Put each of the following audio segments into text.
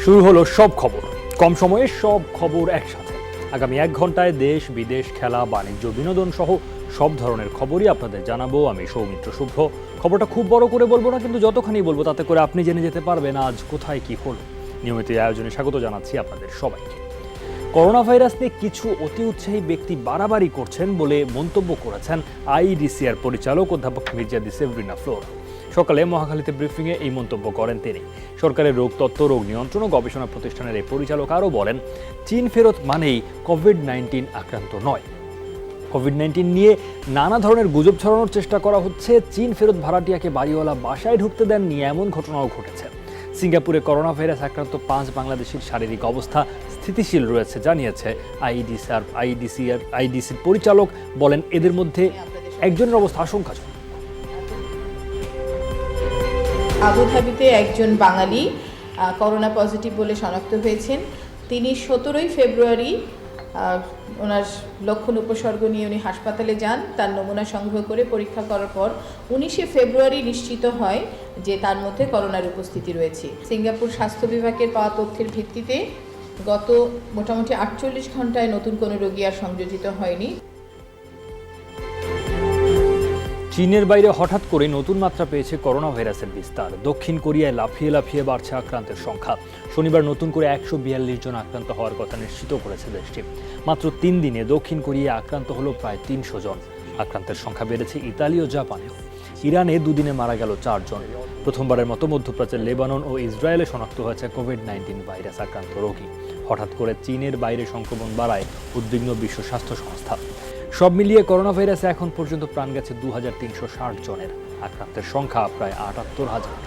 শুরু হলো সব খবর, কম সময়ে সব খবর একসাথে। আগামী 1 ঘন্টায় দেশ বিদেশ, খেলা, বাণিজ্য, বিনোদন সহ সব ধরনের খবরই আপনাদের জানাবো। আমি সৌমিত্র শুভ্র। খবরটা খুব বড় করে বলবো না, কিন্তু যতখানি বলবো তাতে করে আপনি জেনে যেতে পারবেন আজ কোথায় কি হলো। নিয়মিত এই আয়োজনে স্বাগত জানাচ্ছি আপনাদের সবাইকে। করোনা ভাইরাস নিয়ে কিছু অতি উৎসাহী ব্যক্তি বাড়াবাড়ি করছেন বলে মন্তব্য করেছেন আইইডিসিআর পরিচালক অধ্যাপক মির্জাদি সেভরিনা ফ্লোরা। সকালে মহাখালীতে ব্রিফিংয়ে এই মন্তব্য করেন তিনি। সরকারের রোগ তত্ত্ব, রোগ নিয়ন্ত্রণ ও গবেষণা প্রতিষ্ঠানের এই পরিচালক আরও বলেন, চীন ফেরত মানেই কোভিড-19 আক্রান্ত নয়। কোভিড-19 নিয়ে নানা ধরনের গুজব ছড়ানোর চেষ্টা করা হচ্ছে। চীন ফেরত ভাড়াটিয়াকে বাড়িওয়ালা বাসায় ঢুকতে দেননি, এমন ঘটনাও ঘটেছে। সিঙ্গাপুরে করোনা ভাইরাস আক্রান্ত 5 বাংলাদেশির শারীরিক অবস্থা স্থিতিশীল রয়েছে জানিয়েছে আইইডিসির পরিচালক। বলেন, এদের মধ্যে একজনের অবস্থা আশঙ্কাজনক। আবুধাবিতে একজন বাঙালি করোনা পজিটিভ বলে শনাক্ত হয়েছেন। তিনি 17 ফেব্রুয়ারি ওনার লক্ষণ উপসর্গ নিয়ে উনি হাসপাতালে যান। তার নমুনা সংগ্রহ করে পরীক্ষা করার পর 19 ফেব্রুয়ারি নিশ্চিত হয় যে তার মধ্যে করোনার উপস্থিতি রয়েছে। সিঙ্গাপুর স্বাস্থ্য বিভাগের পাওয়া তথ্যের ভিত্তিতে গত মোটামুটি 48 ঘন্টায় নতুন কোনো রোগী আর সংযোজিত হয়নি। চীনের বাইরে হঠাৎ করে নতুন মাত্রা পেয়েছে করোনা ভাইরাসের বিস্তার। দক্ষিণ কোরিয়ায় লাফিয়ে লাফিয়ে বাড়ছে আক্রান্তের সংখ্যা। শনিবার নতুন করে 142 জন আক্রান্ত হওয়ার কথা নিশ্চিত করেছে দেশটি। মাত্র 3 দিনে দক্ষিণ কোরিয়ায় আক্রান্ত হলো প্রায় 300 জন। আক্রান্তের সংখ্যা বেড়েছে ইতালি ও জাপানেও। ইরানে 2 দিনে মারা গেল 4 জন। প্রথমবারের মতো মধ্যপ্রাচ্যের লেবানন ও ইসরায়েলে শনাক্ত হয়েছে কোভিড-19 ভাইরাস আক্রান্ত রোগী। হঠাৎ করে চীনের বাইরে সংক্রমণ বাড়ায় উদ্বিগ্ন বিশ্ব স্বাস্থ্য সংস্থা। সব মিলিয়ে করোনা ভাইরাসে এখন পর্যন্ত প্রাণ গেছে 2360 জনের। আক্রান্তের সংখ্যা প্রায় 78,000।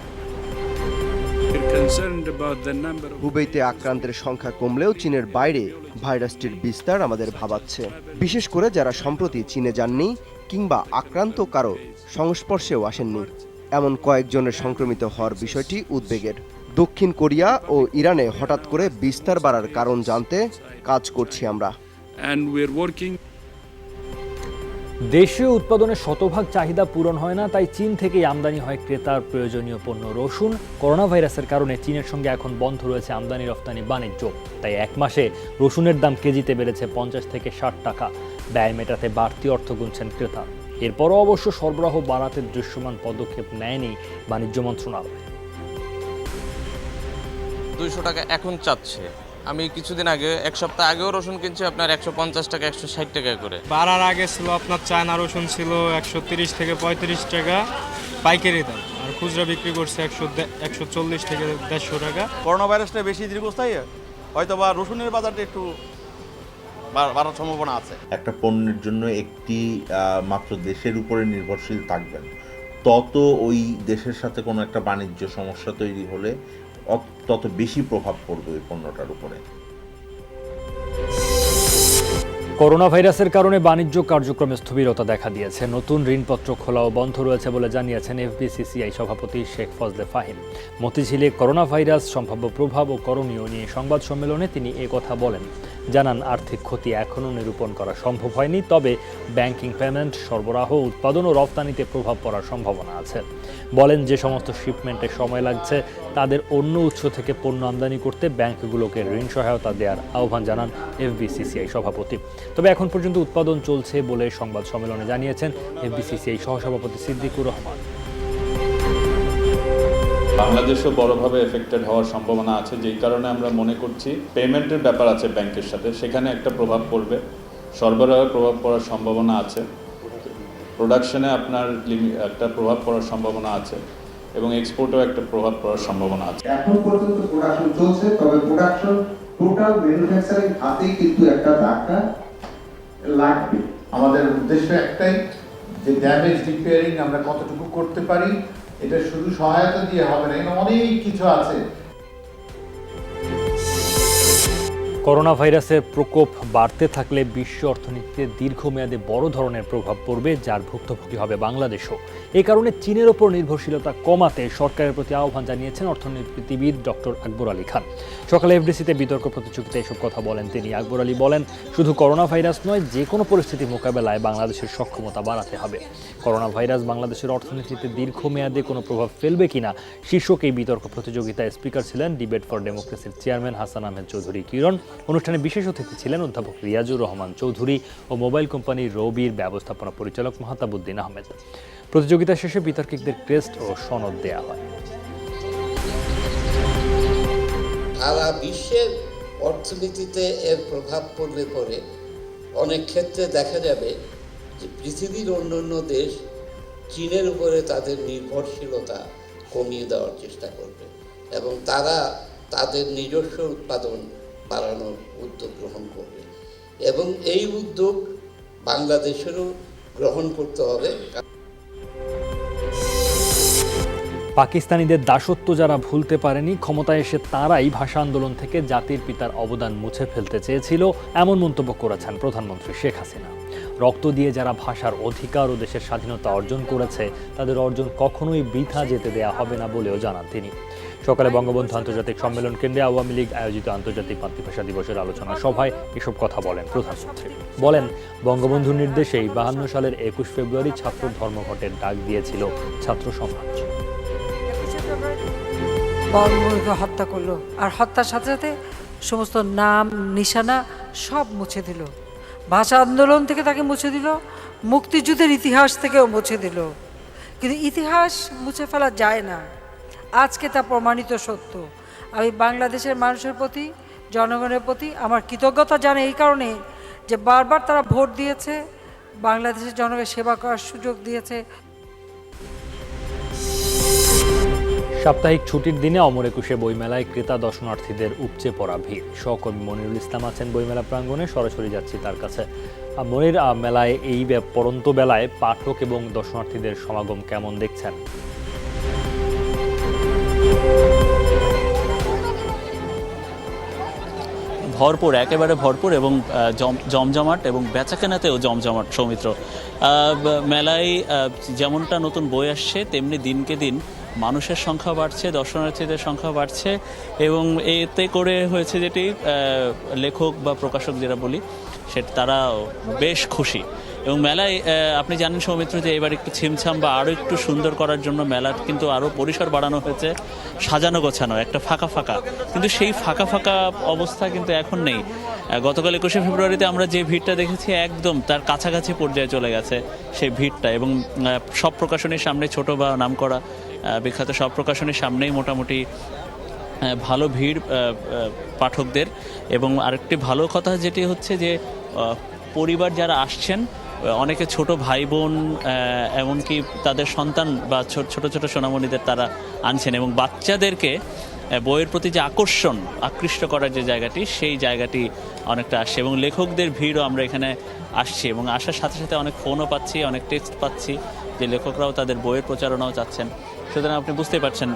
হুবেইতে আক্রান্তের সংখ্যা কমলেও চীনের বাইরে ভাইরাসটির বিস্তার আমাদের ভাবাচ্ছে। বিশেষ করে যারা সম্প্রতি চীনে যাননি কিংবা আক্রান্ত কারো সংস্পর্শেও আসেননি, এমন কয়েকজনের সংক্রমিত হওয়ার বিষয়টি উদ্বেগের। দক্ষিণ কোরিয়া ও ইরানে হঠাৎ করে বিস্তার বাড়ার কারণ জানতে কাজ করছি আমরা। দেশীয় উৎপাদনের শতভাগ চাহিদা পূরণ হয় না, তাই চীন থেকেই আমদানি হয় ক্রেতার প্রয়োজনীয় পণ্য রসুন। করোনা ভাইরাসের কারণে চীনের সঙ্গে এখন বন্ধ রয়েছে আমদানি রফতানি বাণিজ্য। তাই 1 মাসে রসুনের দাম কেজিতে বেড়েছে 50 থেকে 60 টাকা। ব্যয় মেটাতে বাড়তি অর্থ গুনছেন ক্রেতা। এরপরও অবশ্য সরবরাহ বাড়াতে দৃশ্যমান পদক্ষেপ নেয়নি বাণিজ্য মন্ত্রণালয়। 200 টাকা এখন চাচ্ছে। আমি কিছুদিন আগে, 1 সপ্তাহ আগেও রসুন কিনছি আপনার 150 টাকা, 160 টাকা করে। বাড়ার আগে ছিল আপনার চায়না রসুন ছিল 130 থেকে 35 টাকা পাইকারি দাম, আর খুচরা বিক্রি করছে 140 থেকে 150 টাকা। করোনা ভাইরাসটা বেশি দীর্ঘস্থায়ী, হয়তো বা রসুনের বাজারটা একটু বাড়ার সম্ভাবনা আছে। একটা পণ্যের জন্য একটি মাত্র দেশের উপরে নির্ভরশীল থাকবেন, তত ওই দেশের সাথে কোনো একটা বাণিজ্য সমস্যা তৈরি হলে তত বেশি প্রভাব পড়বে ওই পণ্যটার উপরে। করোনা ভাইরাসের কারণে বাণিজ্য কার্যক্রমে স্থবিরতা দেখা দিয়েছে। নতুন ঋণপত্র খোলাও বন্ধ রয়েছে বলে জানিয়েছেন এফবিসিসিআই সভাপতি শেখ ফজলে ফাহিম। মতিঝিলে করোনা ভাইরাস সম্ভাব্য প্রভাব ও করণীয় নিয়ে সংবাদ সম্মেলনে তিনি কথা বলেন। জানান, আর্থিক ক্ষতি এখনও নিরূপণ করা সম্ভব হয়নি, তবে ব্যাংকিং, পেমেন্ট, সরবরাহ, উৎপাদন ও রপ্তানিতে প্রভাব পড়ার সম্ভাবনা আছে। বলেন, যে সমস্ত শিপমেন্টে সময় লাগছে তাদের অন্য উৎস থেকে পণ্য আমদানি করতে ব্যাংকগুলোকে ঋণ সহায়তা দেওয়ার আহ্বান জানান এফবিসিসিআই সভাপতি। তবে এখন পর্যন্ত উৎপাদন চলছে বলে সংবাদ সম্মেলনে জানিয়েছেন এফবিসিসিআই সহসভাপতি সিদ্দিকুর রহমান। বাংলাদেশও বড়ভাবে এফেক্টেড হওয়ার সম্ভাবনা আছে, যেই কারণে আমরা মনে করছি পেমেন্টের ব্যাপার আছে ব্যাংকের সাথে, সেখানে একটা প্রভাব পড়বে। সরবরাহে প্রভাব পড়ার সম্ভাবনা আছে, প্রোডাকশনে আপনার একটা প্রভাব পড়ার সম্ভাবনা আছে, এবং এক্সপোর্টেও একটা প্রভাব পড়ার সম্ভাবনা আছে। এখন পর্যন্ত প্রোডাকশন চলছে, তবে প্রোডাকশন টোটাল ম্যানুফ্যাকচারিং খাতেই কিন্তু একটা ধাক্কা লাগবে। আমাদের উদ্দেশ্য একটাই, যে ড্যামেজ রিপেয়ারিং আমরা কতটুকু করতে পারি। এটা শুধু সহায়তা দিয়ে হবে না, অনেক কিছু আছে। করোনা ভাইরাসের প্রকোপ বাড়তে থাকলে বিশ্ব অর্থনীতিতে দীর্ঘমেয়াদে বড় ধরনের প্রভাব পড়বে, যার ভুক্তভোগী হবে বাংলাদেশও। এই কারণে চীনের ওপর নির্ভরশীলতা কমাতে সরকারের প্রতি আহ্বান জানিয়েছেন অর্থনীতিবিদ ডক্টর আকবর আলী খান। সকালে এফডিসিতে বিতর্ক প্রতিযোগিতায় এসব কথা বলেন তিনি। আকবর আলী বলেন, শুধু করোনা ভাইরাস নয়, যে কোনো পরিস্থিতি মোকাবেলায় বাংলাদেশের সক্ষমতা বাড়াতে হবে। করোনা ভাইরাস বাংলাদেশের অর্থনীতিতে দীর্ঘমেয়াদে কোনো প্রভাব ফেলবে কিনা শীর্ষক এই বিতর্ক প্রতিযোগিতায় স্পিকার ছিলেন ডিবেট ফর ডেমোক্রেসির চেয়ারম্যান হাসান আহমেদ চৌধুরী কিরণ। অনুষ্ঠানে বিশেষ অতিথি ছিলেন অধ্যাপক রিয়াজুর রহমান চৌধুরী ও মোবাইল কোম্পানি রবির ব্যবস্থাপনা পরিচালক মাহতাবুদ্দিন আহমেদ। প্রতিযোগিতা শেষে বিতর্কিকদের ক্রেস্ট ও সনদ দেয়া হয়। সারা বিশ্বের অর্থনীতিতে এর প্রভাব পড়লে পরে অনেক ক্ষেত্রে দেখা যাবে যে পৃথিবীর অন্যান্য দেশ চীনের উপরে তাদের নির্ভরশীলতা কমিয়ে দেওয়ার চেষ্টা করবে এবং তারা তাদের নিজস্ব উৎপাদন বাড়ানোর উদ্যোগ গ্রহণ করবে এবং এই উদ্যোগ বাংলাদেশেরও গ্রহণ করতে হবে। পাকিস্তানিদের দাসত্ব যারা ভুলতে পারেনি, ক্ষমতায় এসে তারাই ভাষা আন্দোলন থেকে জাতির পিতার অবদান মুছে ফেলতে চেয়েছিল, এমন মন্তব্য করেছেন প্রধানমন্ত্রী শেখ হাসিনা। রক্ত দিয়ে যারা ভাষার অধিকার ও দেশের স্বাধীনতা অর্জন করেছে, তাদের অর্জন কখনোই বৃথা যেতে দেয়া হবে না বলেও জানান তিনি। সকালে বঙ্গবন্ধু আন্তর্জাতিক সম্মেলন কেন্দ্রে আওয়ামী লীগ আয়োজিত আন্তর্জাতিক মাতৃভাষা দিবসের আলোচনা সভায় এসব কথা বলেন প্রধানমন্ত্রী। বলেন, বঙ্গবন্ধুর নির্দেশেই 52 সালের 21 ফেব্রুয়ারি ছাত্র ধর্মঘটের ডাক দিয়েছিল ছাত্র সমাজ। বঙ্গবন্ধুকে হত্যা করলো, আর হত্যার সাথে সাথে সমস্ত নাম নিশানা সব মুছে দিল। ভাষা আন্দোলন থেকে তাকে মুছে দিল, মুক্তিযুদ্ধের ইতিহাস থেকেও মুছে দিল। কিন্তু ইতিহাস মুছে ফেলা যায় না, আজকে তা প্রমাণিত সত্য। আমি বাংলাদেশের মানুষের প্রতি, জনগণের প্রতি আমার কৃতজ্ঞতা জানাই এই কারণে যে বারবার তারা ভোট দিয়েছে, বাংলাদেশের জনগণের সেবা করার সুযোগ দিয়েছে। সাপ্তাহিক ছুটির দিনে অমর একুশে বইমেলায় ক্রেতা দর্শনার্থীদের উপচে পড়া ভিড়। সহকর্মী মনিরুল ইসলাম আছেন বইমেলা প্রাঙ্গণে, সরাসরি যাচ্ছি তার কাছে। মনির, মেলায় এই পড়ন্ত বেলায় পাঠক এবং দর্শনার্থীদের সমাগম কেমন দেখছেন? ভরপুর, একেবারে ভরপুর এবং জমজমাট এবং বেচাকেনাতেও জমজমাট। সৌমিত্র, মেলায় যেমনটা নতুন বই আসছে, তেমনি দিনকে দিন মানুষের সংখ্যা বাড়ছে, দর্শনার্থীদের সংখ্যা বাড়ছে এবং এতে করে হয়েছে যেটি লেখক বা প্রকাশক যেটা বলি, সেটা তারা বেশ খুশি। এবং মেলায় আপনি জানেন সৌমিত্র যে এবার একটু ছিমছাম বা আরও একটু সুন্দর করার জন্য মেলার কিন্তু আরও পরিসর বাড়ানো হয়েছে, সাজানো গোছানো, একটা ফাঁকা ফাঁকা। কিন্তু সেই ফাঁকা ফাঁকা অবস্থা কিন্তু এখন নেই। গতকাল 21শে ফেব্রুয়ারিতে আমরা যে ভিড়টা দেখেছি, একদম তার কাছাকাছি পর্যায়ে চলে গেছে সেই ভিড়টা। এবং সব প্রকাশনীর সামনে, ছোট বা নামকরা বিখ্যাত সব প্রকাশনীর সামনেই মোটামুটি ভালো ভিড় পাঠকদের। এবং আরেকটি ভালো কথা যেটি হচ্ছে যে পরিবার যারা আসছেন, অনেকে ছোট ভাই বোন, এমনকি তাদের সন্তান বা ছোট ছোট সোনামণিদের তারা আনছেন এবং বাচ্চাদেরকে বইয়ের প্রতি যে আকৃষ্ট করার যে জায়গাটি, সেই জায়গাটি অনেকটা আসছে। এবং লেখকদের ভিড়ও আমরা এখানে আসছি এবং আসার সাথে সাথে অনেক ফোনও পাচ্ছি, অনেক টেক্সট পাচ্ছি যে লেখকরাও তাদের বইয়ের প্রচারণাও চাচ্ছেন। সুতরাং আপনি বুঝতেই পারছেন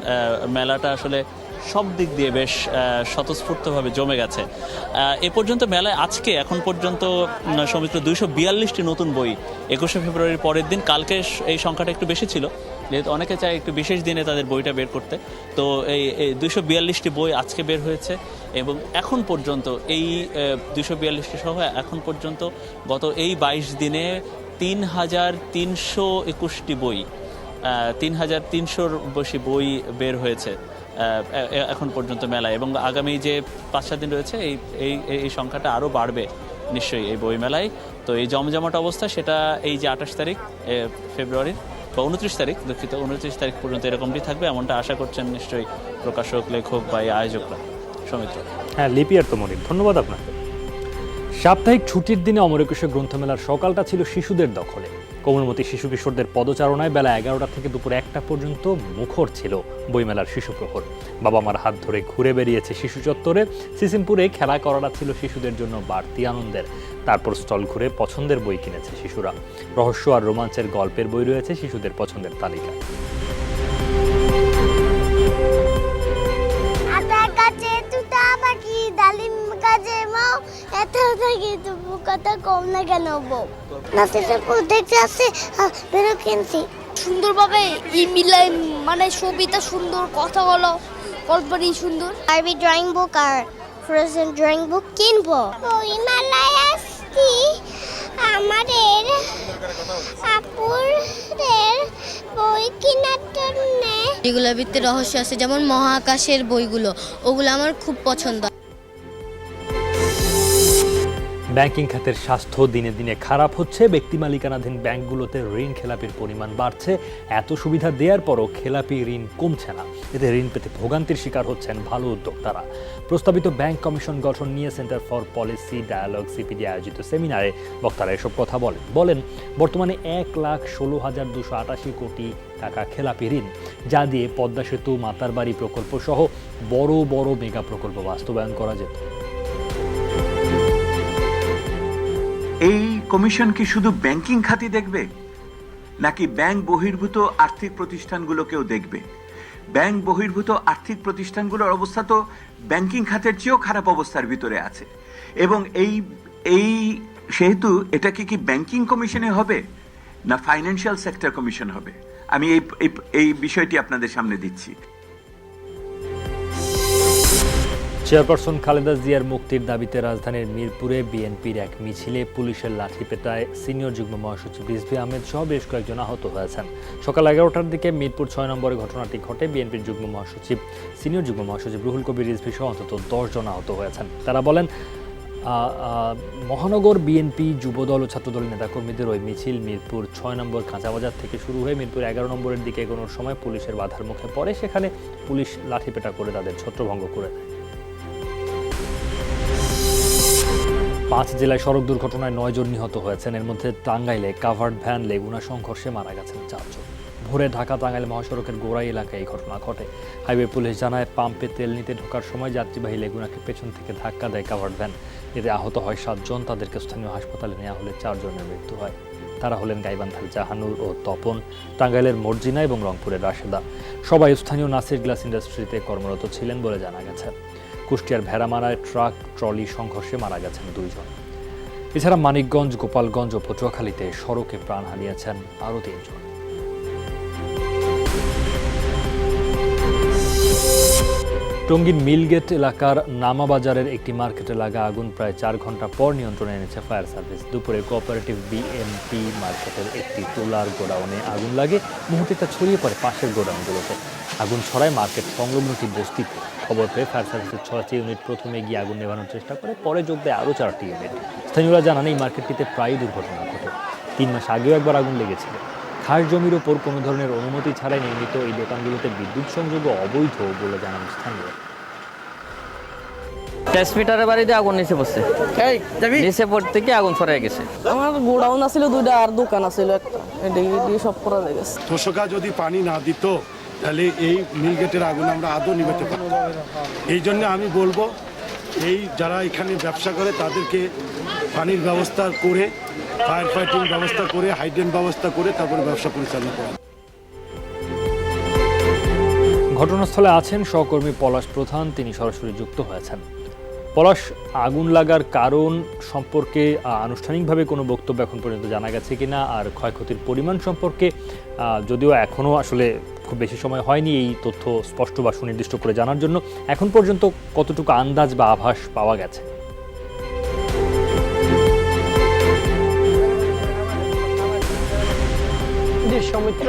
মেলাটা আসলে সব দিক দিয়ে বেশ স্বতঃস্ফূর্তভাবে জমে গেছে। এ পর্যন্ত মেলায় আজকে এখন পর্যন্ত সৌমিত্র 242টি নতুন বই 21শে ফেব্রুয়ারির পরের দিন। কালকে এই সংখ্যাটা একটু বেশি ছিল, যেহেতু অনেকে চায় একটু বিশেষ দিনে তাদের বইটা বের করতে। তো এই 242টি বই আজকে বের হয়েছে এবং এখন পর্যন্ত এই 242টি সহ এখন পর্যন্ত গত এই 22 দিনে 3321টি বই, 3300-র বেশি বই বের হয়েছে এখন পর্যন্ত মেলায়। এবং আগামী যে 5-7 দিন রয়েছে এই সংখ্যাটা আরও বাড়বে নিশ্চয়ই এই বই মেলায়। তো এই জমজমাট অবস্থা, সেটা এই যে 28 তারিখ ফেব্রুয়ারির বা 29 তারিখ পর্যন্ত এরকমটি থাকবে, এমনটা আশা করছেন নিশ্চয়ই প্রকাশক, লেখক বা এই আয়োজকরা। সৌমিত্র। হ্যাঁ, লিপি আর তো মনির, ধন্যবাদ আপনাকে। সাপ্তাহিক ছুটির দিনে অমর একুশে গ্রন্থমেলার সকালটা ছিল শিশুদের দখলে। কোমলমতি শিশু কিশোরদের পদচারণায় বেলা 11টা থেকে দুপুর 1টা পর্যন্ত মুখর ছিল বইমেলার শিশু প্রহর। বাবা মার হাত ধরে ঘুরে বেরিয়েছে শিশু চত্বরে। সিসিমপুরে খেলা করাটা ছিল শিশুদের জন্য বাড়তি আনন্দের। তারপর স্টল ঘুরে পছন্দের বই কিনেছে শিশুরা। রহস্য আর রোমাঞ্চের গল্পের বই রয়েছে শিশুদের পছন্দের তালিকায়। আতা গাছে তুতা পাখি, ডালিম গাছে মা কিন্তু কথা কম না কেন বউ নাতিটার পর দেখতে আসছে বেরো কিনছি সুন্দরভাবে মিলাই মানে ছবিটা সুন্দর কথা হলো গল্পটি সুন্দর আরবি ড্রয়িং বুক আর ফ্রোজেন ড্রয়িং বুক কিনবো ওই মেলায় আসছি আমাদের আপুরের বই কেনার জন্য এগুলোর ভিতরে রহস্য আছে, যেমন মহাকাশের বইগুলো, ওগুলো আমার খুব পছন্দ। ব্যাংকিং খাতের স্বাস্থ্য দিনে দিনে খারাপ হচ্ছে। ব্যক্তি মালিকানাধীন ব্যাংকগুলোতে ঋণ খেলাপির পরিমাণ বাড়ছে। এত সুবিধা দেওয়ার পরও খেলাপি ঋণ কমছে না। এতে ঋণ পেতে ভোগান্তির শিকার হচ্ছেন ভালো উদ্যোক্তারা। প্রস্তাবিত ব্যাংক কমিশন গঠন নিয়ে Centre for Policy Dialogue CPD আয়োজিত সেমিনারে বক্তারা এসব কথা বলেন বর্তমানে 1,16,288 কোটি টাকা খেলাপি ঋণ, যা দিয়ে পদ্মা সেতু, মাতারবাড়ি প্রকল্প সহ বড় বড় মেগা প্রকল্প বাস্তবায়ন করা যেত। এই কমিশন কি শুধু ব্যাংকিং খাতি দেখবে, নাকি ব্যাংক বহির্ভূত আর্থিক প্রতিষ্ঠানগুলোকেও দেখবে? ব্যাংক বহির্ভূত আর্থিক প্রতিষ্ঠানগুলোর অবস্থা তো ব্যাংকিং খাতের চেয়েও খারাপ অবস্থার ভিতরে আছে, এবং এই সেহেতু এটা কি ব্যাংকিং কমিশনে হবে না ফাইন্যান্সিয়াল সেক্টর কমিশন হবে? আমি এই বিষয়টি আপনাদের সামনে দিচ্ছি। চেয়ারপারসন খালেদা জিয়ার মুক্তির দাবিতে রাজধানীর মিরপুরে বিএনপির এক মিছিলে পুলিশের লাঠিপেটায় সিনিয়র যুগ্ম মহাসচিব রিজভী আহমেদ সহ বেশ কয়েকজন আহত হয়েছেন। সকাল 11টার দিকে মিরপুর 6 নম্বরে ঘটনাটি ঘটে। বিএনপির সিনিয়র যুগ্ম মহাসচিব রুহুল কবির রিজভী সহ অন্তত 10 জন আহত হয়েছেন। তারা বলেন, মহানগর বিএনপি, যুবদল ও ছাত্রদলের নেতাকর্মীদের ওই মিছিল মিরপুর 6 নম্বর কাঁচাবাজার থেকে শুরু হয়ে মিরপুর 11 নম্বরের দিকে এগোনোর সময় পুলিশের বাধার মুখে পড়ে। সেখানে পুলিশ লাঠিপেটা করে তাদের ছত্রভঙ্গ করে দেয়। 5 জেলায় সড়ক দুর্ঘটনায় 9 জন নিহত হয়েছেন। এর মধ্যে টাঙ্গাইলে কাভার্ড ভ্যান লেগুনা সংঘর্ষে মারা গেছেন 4 জন। ভোরে ঢাকা টাঙ্গাইল মহাসড়কের গোড়াই এলাকায় এই ঘটনা ঘটে। হাইওয়ে পুলিশ জানায়, পাম্পে তেল নিতে ঢোকার সময় যাত্রীবাহী লেগুনাকে পেছন থেকে ধাক্কা দেয় কাভার্ড ভ্যান। এতে আহত হয় 7 জন। তাদেরকে স্থানীয় হাসপাতালে নেওয়া হলে 4 জনের মৃত্যু হয়। তারা হলেন গাইবান্ধার জাহানুর ও তপন, টাঙ্গাইলের মর্জিনা এবং রংপুরের রাশেদা। সবাই স্থানীয় নাসির গ্লাস ইন্ডাস্ট্রিতে কর্মরত ছিলেন বলে জানা গেছে। কুষ্টিয়ার ভেড়ামারায় ট্রাক ট্রলি সংঘর্ষে মারা গেছেন 2 জন। এছাড়া মানিকগঞ্জ, গোপালগঞ্জ ও পটুয়াখালীতে সড়কে প্রাণ হারিয়েছেন আরও 3 জন। টঙ্গীর মিলগেট এলাকার নামাবাজারের একটি মার্কেটে লাগা আগুন প্রায় 4 ঘন্টা পর নিয়ন্ত্রণে এনেছে ফায়ার সার্ভিস। দুপুরে কোঅপারেটিভ বিএমপি মার্কেটের একটি তুলার গোডাউনে আগুন লাগে। মুহূর্তে তা ছড়িয়ে পড়ে পাশের গোডাউনগুলোতে। আগুন ছড়ায় মার্কেট সংলগ্ন একটি বস্তিতে। খবর পেয়ে ফায়ার সার্ভিসের 6টি ইউনিট প্রথমে গিয়ে আগুন নেভানোর চেষ্টা করে, পরে যোগ দেয় আরও 4টি ইউনিট। স্থানীয়রা জানান, এই মার্কেটটিতে প্রায়ই দুর্ঘটনা ঘটে। 3 মাস আগেও একবার আগুন লেগেছিল। খাস জমির ওপর কোনো ধরনের অনুমতি ছাড়াই নির্মিত এই দোকানগুলোতে বিদ্যুৎ সংযোগও অবৈধ বলে জানান স্থানীয়। ট্রান্সমিটারের বাড়িতে আগুন নিচে পড়ছে, নিচে পড়তে থেকে আগুন ছড়াই গেছে। আমার গোডাউন আছিল 2টা আর দোকান আছিল একটা, এদিকে সব পড়া গেছে। তোষকা যদি পানি না দিত তাহলে এই মিলগেটের আগুন আমরা আদৌ নিভাতে পারতাম। এই জন্য আমি বলবো, এই যারা এখানে ব্যবসা করে তাদেরকে পানির ব্যবস্থা করে, ফায়ার ফাইটিং ব্যবস্থা করে, হাইড্রেন্ট ব্যবস্থা করে তারপরে ব্যবসা পরিচালনা করা। ঘটনাস্থলে আছেন সহকর্মী পলাশ প্রধান, তিনি সরাসরি যুক্ত হয়েছেন। পলাশ, আগুন লাগার কারণ সম্পর্কে আনুষ্ঠানিকভাবে কোনো বক্তব্য এখন পর্যন্ত জানা গেছে কিনা, আর ক্ষয়ক্ষতির পরিমাণ সম্পর্কে যদিও এখনও আসলে খুব বেশি সময় হয়নি এই তথ্য স্পষ্ট বা সুনির্দিষ্ট করে জানার জন্য, এখন পর্যন্ত কতটুকু আন্দাজ বা আভাস পাওয়া গেছে? সৌমিত্র,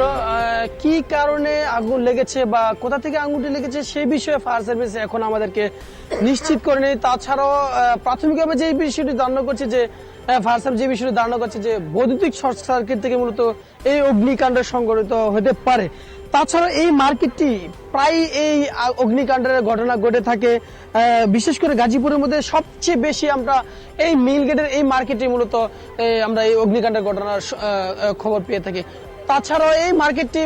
কি কারণে আগুন লেগেছে বা কোথা থেকে আগুনটি লেগেছে সেই বিষয়ে ফায়ার সার্ভিস এখন আমাদেরকে নিশ্চিত করে নেই। তাছাড়াও প্রাথমিকভাবে যে বিষয়টি ধারণা করছে, যে ফায়ার সার্ভিস যে বিষয়টি ধারণা করছে যে বৈদ্যুতিক শর্ট সার্কিট থেকে মূলত এই অগ্নিকাণ্ড সংঘটিত হতে পারে। তাছাড়া এই মার্কেটটি প্রায় এই অগ্নিকাণ্ডের ঘটনা ঘটে থাকে। বিশেষ করে গাজীপুরের মধ্যে সবচেয়ে বেশি আমরা এই মিলগেটের এই মার্কেটে মূলত আমরা এই অগ্নিকাণ্ডের ঘটনার খবর পেয়ে থাকি। তাছাড়াও এই মার্কেটটি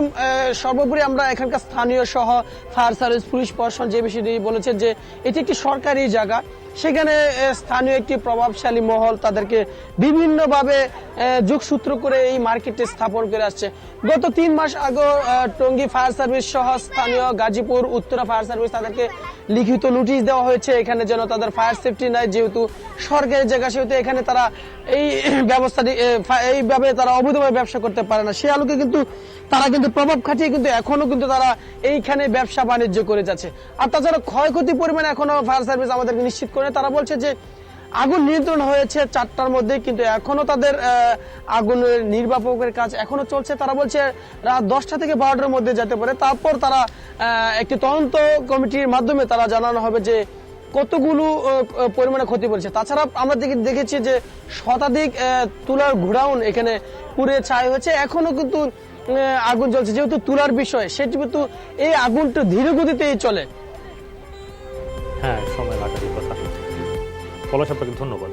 সর্বোপরি আমরা এখানকার স্থানীয় সহ ফায়ার সার্ভিস, পুলিশ প্রশাসন যে বিষয়টি বলেছে যে এটি একটি সরকারি জায়গা, সেখানে স্থানীয় একটি প্রভাবশালী মহল তাদেরকে বিভিন্নভাবে যোগসূত্র করে এই মার্কেটে স্থাপন করে আসছে। গত 3 মাস আগে টঙ্গী ফায়ার সার্ভিস সহ স্থানীয় গাজীপুর, উত্তরা ফায়ার সার্ভিস তাদেরকে লিখিত নোটিশ দেওয়া হয়েছে এখানে যেন তাদের ফায়ার সেফটি নাই, যেহেতু সরকারি জায়গা সেহেতু এখানে তারা এই ব্যবস্থাটি এইভাবে তারা অবৈধভাবে ব্যবসা করতে পারে না। সে আলোকে কিন্তু তারা কিন্তু প্রভাব খাটিয়ে কিন্তু এখনো কিন্তু তারা এইখানে ব্যবসা বাণিজ্য করে যাচ্ছে। আর তাছাড়া ক্ষয়ক্ষতি পরিমাণ এখনো ফায়ার সার্ভিস আমাদেরকে নিশ্চিত করে। তারা বলছে যে আগুন নিয়ন্ত্রণ হয়েছে 4টার মধ্যে, কিন্তু এখনো তাদের আগুনের নির্বাপকের কাজ এখনো চলছে। তারা বলছে রাত 10টা থেকে 12টার মধ্যে যেতে পারে। তারপর তারা একটি তদন্ত কমিটির মাধ্যমে তারা জানানো হবে যে কতগুলো পরিমাণে ক্ষতি পড়েছে। তাছাড়া আমরা দেখেছি যে শতাধিক তুলার গোডাউন এখানে পুড়ে ছাই হয়েছে, এখনো কিন্তু আগুন জ্বলছে। যেহেতু তুলার বিষয়, সেটি কিন্তু এই আগুনটা ধীর গতিতেই চলে। হ্যাঁ, সময় লাগারই কথা। পলাশ, আপনাকে ধন্যবাদ।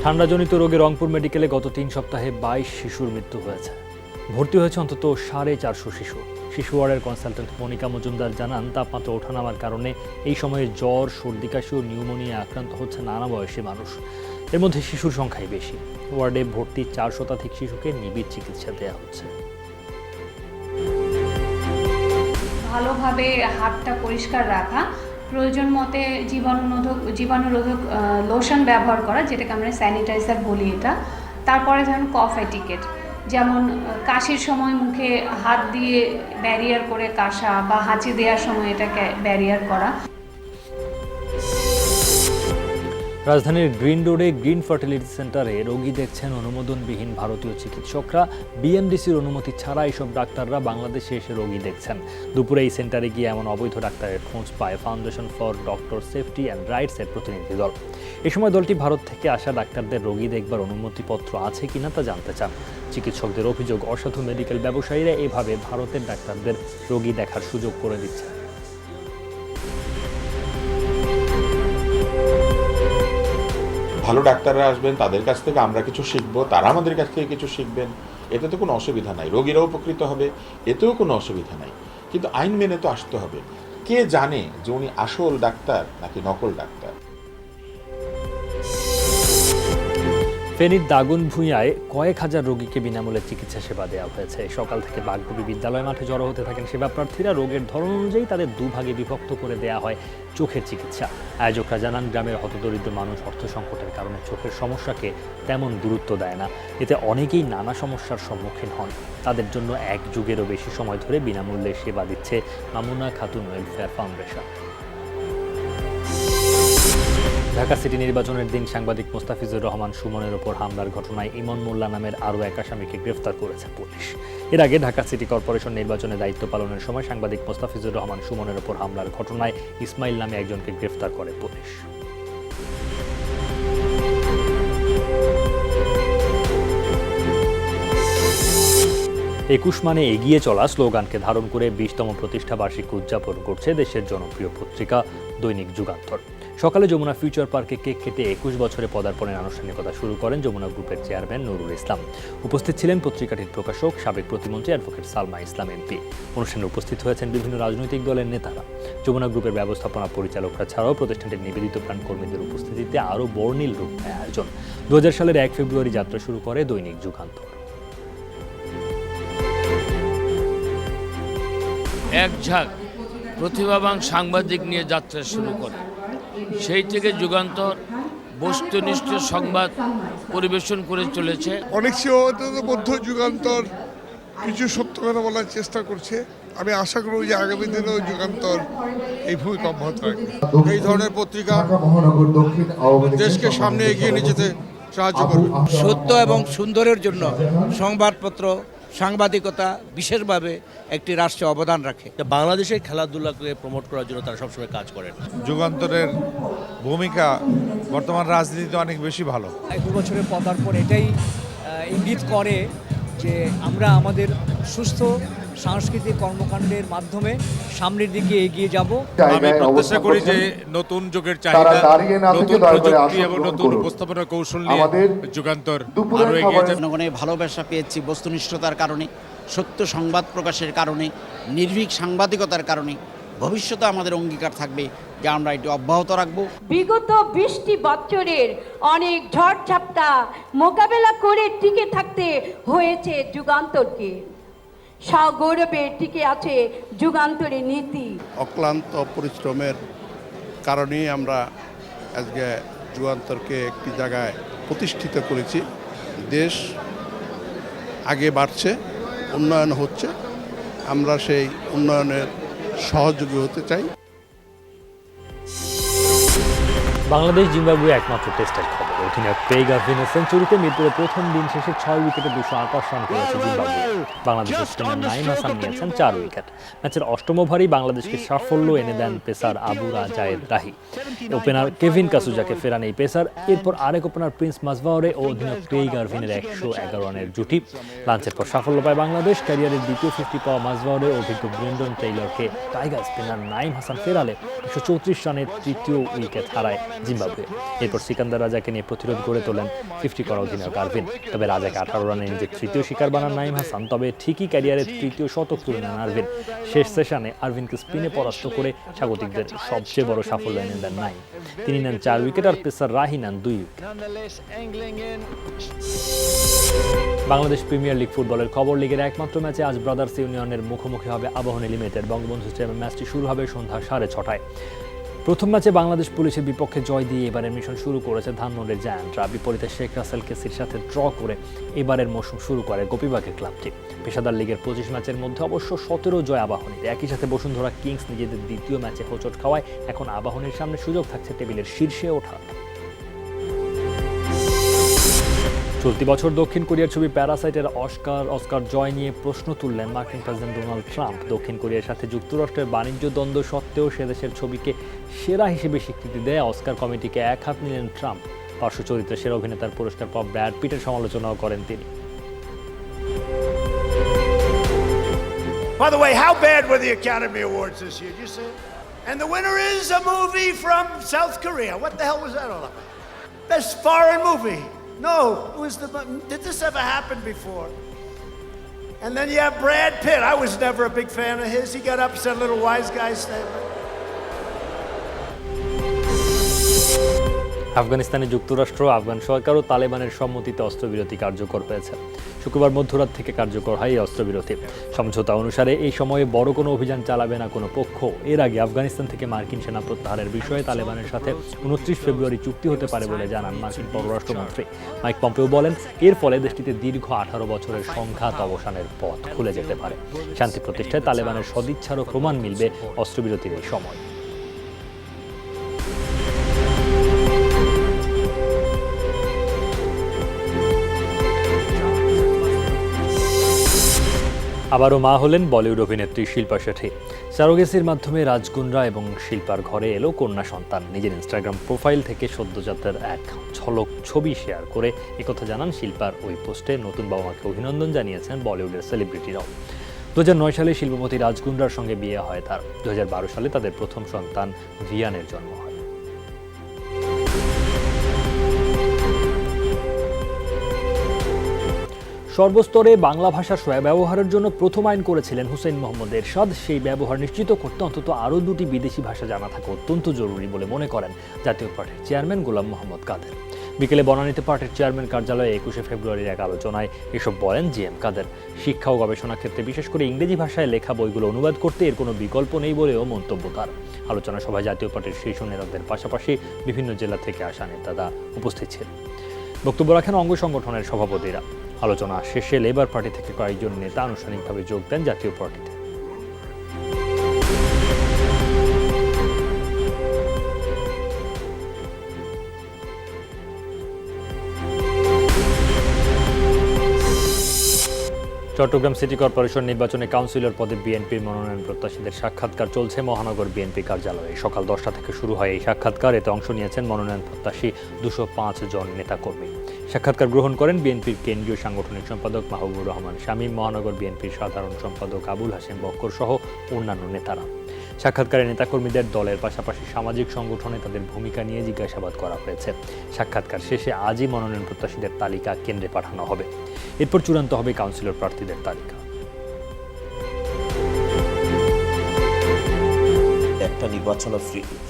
ঠান্ডাজনিত রোগে রংপুর মেডিকেলে গত 3 সপ্তাহে 22 শিশুর মৃত্যু হয়েছে। ভর্তি হয়েছে অন্তত 450 শিশু। শিশু ওয়ার্ডের কনসালটেন্ট মনিকা মজুমদার জানান, তাপমাত্রা ওঠানামার কারণে এই সময়ে জ্বর, সর্দি কাশি ও নিউমোনিয়া আক্রান্ত হচ্ছে নানা বয়সী মানুষ। এর মধ্যে শিশুর সংখ্যাই বেশি। ওয়ার্ডে ভর্তি 4 শতাধিক শিশুকে নিবিড় চিকিৎসা দেওয়া হচ্ছে। ভালোভাবে হাতটা পরিষ্কার রাখা, প্রয়োজন মতে জীবাণুরোধক লোশন ব্যবহার করা, যেটাকে আমরা স্যানিটাইজার বলি এটা। তারপরে ধরুন কফ এটিকেট, যেমন কাশির সময় মুখে হাত দিয়ে ব্যারিয়ার করে কাশা, বা হাঁচি দেওয়ার সময় এটাকে ব্যারিয়ার করা। রাজধানীর গ্রিন রোডে গ্রিন ফার্টিলিটি সেন্টারে রোগী দেখছেন অনুমোদনবিহীন ভারতীয় চিকিৎসকরা। বিএমডিসির অনুমতি ছাড়া এইসব ডাক্তাররা বাংলাদেশে এসে রোগী দেখছেন। দুপুরে এই সেন্টারে গিয়ে এমন অবৈধ ডাক্তারের খোঁজ পায় foundation for doctor safety and রাইটসের প্রতিনিধি দল। এ সময় দলটি ভারত থেকে আসা ডাক্তারদের রোগী দেখবার অনুমতিপত্র আছে কিনা তা জানতে চান। চিকিৎসকদের অভিযোগ, অসাধু মেডিকেল ব্যবসায়ীরা এভাবে ভারতের ডাক্তারদের রোগী দেখার সুযোগ করে দিচ্ছে। ভালো ডাক্তাররা আসবেন, তাদের কাছ থেকে আমরা কিছু শিখবো, তারা আমাদের কাছ থেকে কিছু শিখবেন, এতে তো কোনো অসুবিধা নাই। রোগীরাও উপকৃত হবে, এতেও কোনো অসুবিধা নাই। কিন্তু আইন মেনে তো আসতে হবে। কে জানে যে উনি আসল ডাক্তার নাকি নকল ডাক্তার? ফেনীর দাগনভূঞায় কয়েক হাজার রোগীকে বিনামূল্যে চিকিৎসা সেবা দেওয়া হয়েছে। সকাল থেকে বাগডুবি বিদ্যালয় মাঠে জড়ো হতে থাকেন সেবা প্রার্থীরা। রোগের ধরন অনুযায়ী তাদের দুভাগে বিভক্ত করে দেওয়া হয় চোখের চিকিৎসা। আয়োজকরা জানান, গ্রামের হতদরিদ্র মানুষ অর্থ সংকটের কারণে চোখের সমস্যাকে তেমন গুরুত্ব দেয় না। এতে অনেকেই নানা সমস্যার সম্মুখীন হন। তাদের জন্য 1 যুগেরও বেশি সময় ধরে বিনামূল্যে সেবা দিচ্ছে Mamuna Khatun welfare foundation. Dhaka city নির্বাচনের দিন সাংবাদিক মোস্তাফিজুর রহমান সুমনের ওপর হামলার ঘটনায় ইমন মোল্লা নামের আরও এক আসামিকে গ্রেফতার করেছে পুলিশ। এর আগে ঢাকা সিটি কর্পোরেশন নির্বাচনে দায়িত্ব পালনের সময় সাংবাদিক মোস্তাফিজুর রহমান সুমনের ওপর হামলার ঘটনায় ইসমাইল নামে একজনকে গ্রেফতার করে পুলিশ। একুশ মানে এগিয়ে চলা স্লোগানকে ধারণ করে 20তম প্রতিষ্ঠা বার্ষিকী উদযাপন করছে দেশের জনপ্রিয় পত্রিকা দৈনিক যুগান্তর। সকালে যমুনা ফিউচার পার্কে কেক কেটে 21 বছরে পদার্পণের আনুষ্ঠানিকতা শুরু করেন যমুনা গ্রুপের চেয়ারম্যান নুরুল ইসলাম। উপস্থিত ছিলেন পত্রিকাটির প্রকাশক, সাবেক প্রতিমন্ত্রী অ্যাডভোকেট সালমা ইসলাম এমপি। অনুষ্ঠানে উপস্থিত হয়েছেন বিভিন্ন রাজনৈতিক দলের নেতারা। যমুনা গ্রুপের ব্যবস্থাপনা পরিচালকরা ছাড়াও প্রতিষ্ঠানটির নিবেদিত প্রাণ কর্মীদের উপস্থিতিতে আরও বর্ণিল রূপ নেয় আয়োজন। 2000 সালের 1 ফেব্রুয়ারি যাত্রা শুরু করে দৈনিক যুগান্তর। এক ঝাঁক প্রতিভাবান সাংবাদিক নিয়ে যাত্রা শুরু করে। সেই থেকে যুগান্তর বস্তুনিষ্ঠ সংবাদ পরিবেশন করে চলেছে। অনেক সীমাবদ্ধতার মধ্যে যুগান্তর কিছু সত্য কথা বলার চেষ্টা করছে। আমি আশা করব যে আগামী দিনেও যুগান্তর এই ভূমিকা অব্যাহত রাখবে। এই ধরনের পত্রিকা দেশকে সামনে এগিয়ে নিয়ে যেতে সাহায্য করবে। সত্য এবং সুন্দরের জন্য সংবাদপত্র, সাংবাদিকতা বিশেষভাবে একটি রাষ্ট্রে অবদান রাখে। বাংলাদেশের খেলাধুলাকে প্রমোট করার জন্য তারা সবসময় কাজ করেন। যুগান্তরের ভূমিকা বর্তমান রাজনীতিতে অনেক বেশি ভালো। 21 বছরের পদার্পণ এটাই ইঙ্গিত করে যে আমরা আমাদের সুস্থ সাংস্কৃতিক কর্মকাণ্ডের মাধ্যমে সামনের দিকে এগিয়ে যাব। আমি প্রত্যাশা করি যে নতুন যুগের চাহিদা, নতুন প্রযুক্তি এবং নতুন উপস্থাপনা কৌশল নিয়ে যুগান্তর আরো এগিয়ে যাবে। জনগণের ভালোবাসা পেয়েছি বস্তুনিষ্ঠতার কারণে, সত্য সংবাদ প্রকাশের কারণে, নির্ভীক সাংবাদিকতার কারণে। ভবিষ্যতে আমাদের অঙ্গীকার থাকবে যে আমরা এটি অব্যাহত রাখবো। বিগত 20টি বছরের অনেক ঝড়ঝাপটা মোকাবেলা করে টিকে থাকতে হয়েছে যুগান্তরকে। সগৌরবে টিকে আছে যুগান্তরের নীতি। অক্লান্ত পরিশ্রমের কারণেই আমরা আজকে যুগান্তরকে একটি জায়গায় প্রতিষ্ঠিত করেছি। দেশ আগে বাড়ছে, উন্নয়ন হচ্ছে, আমরা সেই উন্নয়নের সহযোগী হতে চাই। বাংলাদেশ জিম্বাবুয়ে একমাত্র টেস্টের খবর। অধিনায়ক ক্রেইগ আরভিনের সেঞ্চুরিতে মিরপুরে প্রথম দিন শেষে 6 উইকেটে 228 রান করেছে জিম্বাবুয়ে। বাংলাদেশের স্পিনার নাইম হাসান নিয়েছেন 4 উইকেট। ম্যাচের অষ্টম ওভারেই বাংলাদেশকে সাফল্য এনে দেন পেসার আবু জায়েদ রাহি। ওপেনার কেভিন কাসুজাকে ফেরান এই পেসার। এরপর আরেক ওপেনার প্রিন্স মাসবাউরে ও অধিনায়ক ক্রেইগ আরভিনের 111 রানের জুটি। লাঞ্চের পর সাফল্য পায় বাংলাদেশ। ক্যারিয়ারের দ্বিতীয় 50 পাওয়া মাসবাউরে অভিজ্ঞ ব্রেন্ডন টেইলরকে টাইগার স্পিনার নাইম হাসান ফেরালে 134 রানের তৃতীয় উইকেট হারায় জিম্বাবুয়ে। এরপর সিকান্দার রাজাকে নিয়ে প্রতিরোধ গড়ে তোলেন 50 করা অধিনায়ক আরভিন। তবে রাজাকে 18 রানে নিজের তৃতীয় শিকার বানান নাইম হাসান। তবে ঠিকই ক্যারিয়ারের তৃতীয় শতক তুলে নেন আরভিন। শেষ সেশনে আরভিনকে স্পিনে পরাস্ত করে স্বাগতিকদের সবচেয়ে বড় সাফল্য এনে দেন নাইম। তিনি নেন 4 উইকেট আর পেসার রাহি নেন 2 উইকেট। বাংলাদেশ প্রিমিয়ার লিগ ফুটবলের খবর। লিগের একমাত্র ম্যাচে আজ ব্রাদার্স ইউনিয়নের মুখোমুখি হবে আবাহনী লিমিটেড। বঙ্গবন্ধু স্টেডিয়ামে ম্যাচটি শুরু হবে সন্ধ্যা 6:30টায়। প্রথম ম্যাচে বাংলাদেশ পুলিশের বিপক্ষে জয় দিয়ে এবারের মিশন শুরু করেছে ধানমন্ডির জায়ান্টরা। বিপরীতে শেখ রাসেল কেসির সাথে ড্র করে এবারের মৌসুম শুরু করে গোপীবাগের ক্লাবটি। পেশাদার লিগের 25 ম্যাচের মধ্যে অবশ্য 17 জয় আবাহনীর। একই সাথে বসুন্ধরা কিংস নিজেদের দ্বিতীয় ম্যাচে হোঁচট খাওয়ায় এখন আবাহনীর সামনে সুযোগ থাকছে টেবিলের শীর্ষে ওঠা। চলতি বছর দক্ষিণ কোরিয়ার ছবি প্যারাসাইটের অস্কার জয় নিয়ে প্রশ্ন তুললেন মার্কিন প্রেসিডেন্ট ডোনাল্ড ট্রাম্প। দক্ষিণ কোরিয়ার সাথে যুক্তরাষ্ট্রের বাণিজ্য দ্বন্দ্ব সত্ত্বেও সে দেশের ছবিকে সেরা হিসেবে স্বীকৃতি দেয় অস্কার কমিটিকে এক হাত নিলেন ট্রাম্প। পার্শ্ব চরিত্রে সেরা অভিনেতার পুরস্কার পাওয়া ব্র্যাড পিটের সমালোচনাও করেন তিনি। By the way, how bad were the Academy Awards this year? Did you see? And the winner is a movie from South Korea. What the hell was that all about? Best foreign movie. No, it was did this ever happen before? And then you have Brad Pitt. I was never a big fan of his. He got up and said a little wise guy statement. আফগানিস্তানে যুক্তরাষ্ট্র, আফগান সরকার ও তালেবানের সম্মতিতে অস্ত্রবিরতি কার্যকর হয়েছে। শুক্রবার মধ্যরাত থেকে কার্যকর হয় এই অস্ত্রবিরতি। সমঝোতা অনুসারে এই সময়ে বড় কোনো অভিযান চালাবে না কোনো পক্ষ। এর আগে আফগানিস্তান থেকে মার্কিন সেনা প্রত্যাহারের বিষয়ে তালেবানের সাথে 29 ফেব্রুয়ারি চুক্তি হতে পারে বলে জানান মার্কিন পররাষ্ট্রমন্ত্রী মাইক পম্পেও। বলেন, এর ফলে দেশটিতে দীর্ঘ 18 বছরের সংঘাত অবসানের পথ খুলে যেতে পারে। শান্তি প্রতিষ্ঠায় তালেবানের সদিচ্ছারও প্রমাণ মিলবে অস্ত্রবিরতির এই সময়। আবারও মা হলেন বলিউড অভিনেত্রী শিল্পা শেঠি। সারোগেসির মাধ্যমে রাজগুনরা এবং শিল্পার ঘরে এলো কন্যা সন্তান। নিজের ইনস্টাগ্রাম প্রোফাইল থেকে সদ্যজাতের এক ঝলক ছবি শেয়ার করে একথা জানান শিল্পার ওই পোস্টে। নতুন বাবা মাকে অভিনন্দন জানিয়েছেন বলিউডের সেলিব্রিটিরাও। 2009 সালে শিল্পপতি রাজগুনরার সঙ্গে বিয়ে হয় তার। 2012 সালে তাদের প্রথম সন্তান ভিয়ানের জন্ম হয়। সর্বস্তরে বাংলা ভাষার ব্যবহারের জন্য প্রথম আইন করেছিলেন হুসেইন মোহাম্মদ এরশাদ। সেই ব্যবহার নিশ্চিত করতে অন্তত আরও 2টি বিদেশি ভাষা জানা থাকা অত্যন্ত জরুরি বলে মনে করেন জাতীয় পার্টির চেয়ারম্যান গোলাম মোহাম্মদ কাদের। বিকেলে বনানীতে পার্টির চেয়ারম্যান কার্যালয়ে 21 ফেব্রুয়ারির এক আলোচনায় এসব বলেন জিএম কাদের। শিক্ষা ও গবেষণা ক্ষেত্রে বিশেষ করে ইংরেজি ভাষায় লেখা বইগুলো অনুবাদ করতে এর কোনো বিকল্প নেই বলেও মন্তব্য তার। আলোচনা সভায় জাতীয় পার্টির শীর্ষ নেতাদের পাশাপাশি বিভিন্ন জেলা থেকে আসা নেতারা উপস্থিত ছিলেন। বক্তব্য রাখেন অঙ্গ সংগঠনের সভাপতিরা। আলোচনা শেষে লেবার পার্টি থেকে কয়েকজন নেতা আনুষ্ঠানিকভাবে যোগ দেন জাতীয় পার্টিতে। চট্টগ্রাম সিটি কর্পোরেশন নির্বাচনে কাউন্সিলর পদে বিএনপির মনোনয়ন প্রত্যাশীদের সাক্ষাৎকার চলছে মহানগর বিএনপি কার্যালয়ে। সকাল 10টা থেকে শুরু হয় এই সাক্ষাৎকার। এতে অংশ নিয়েছেন মনোনয়ন প্রত্যাশী 205 জন নেতাকর্মী। সাক্ষাৎকার গ্রহণ করেন বিএনপির কেন্দ্রীয় সাংগঠনিক সম্পাদক মাহবুবুর রহমান শামীম, মহানগর বিএনপির সাধারণ সম্পাদক আবুল হাশেম বক্কর সহ অন্যান্য নেতারা। সাক্ষাৎকারে নেতাকর্মীদের দলের পাশাপাশি সামাজিক সংগঠনে তাদের ভূমিকা নিয়ে জিজ্ঞাসাবাদ করা হয়েছে। সাক্ষাৎকার শেষে আজই মনোনয়ন প্রত্যাশীদের তালিকা কেন্দ্রে পাঠানো হবে। এরপর চূড়ান্ত হবে কাউন্সিলর প্রার্থীদের তালিকা। একটা নির্বাচন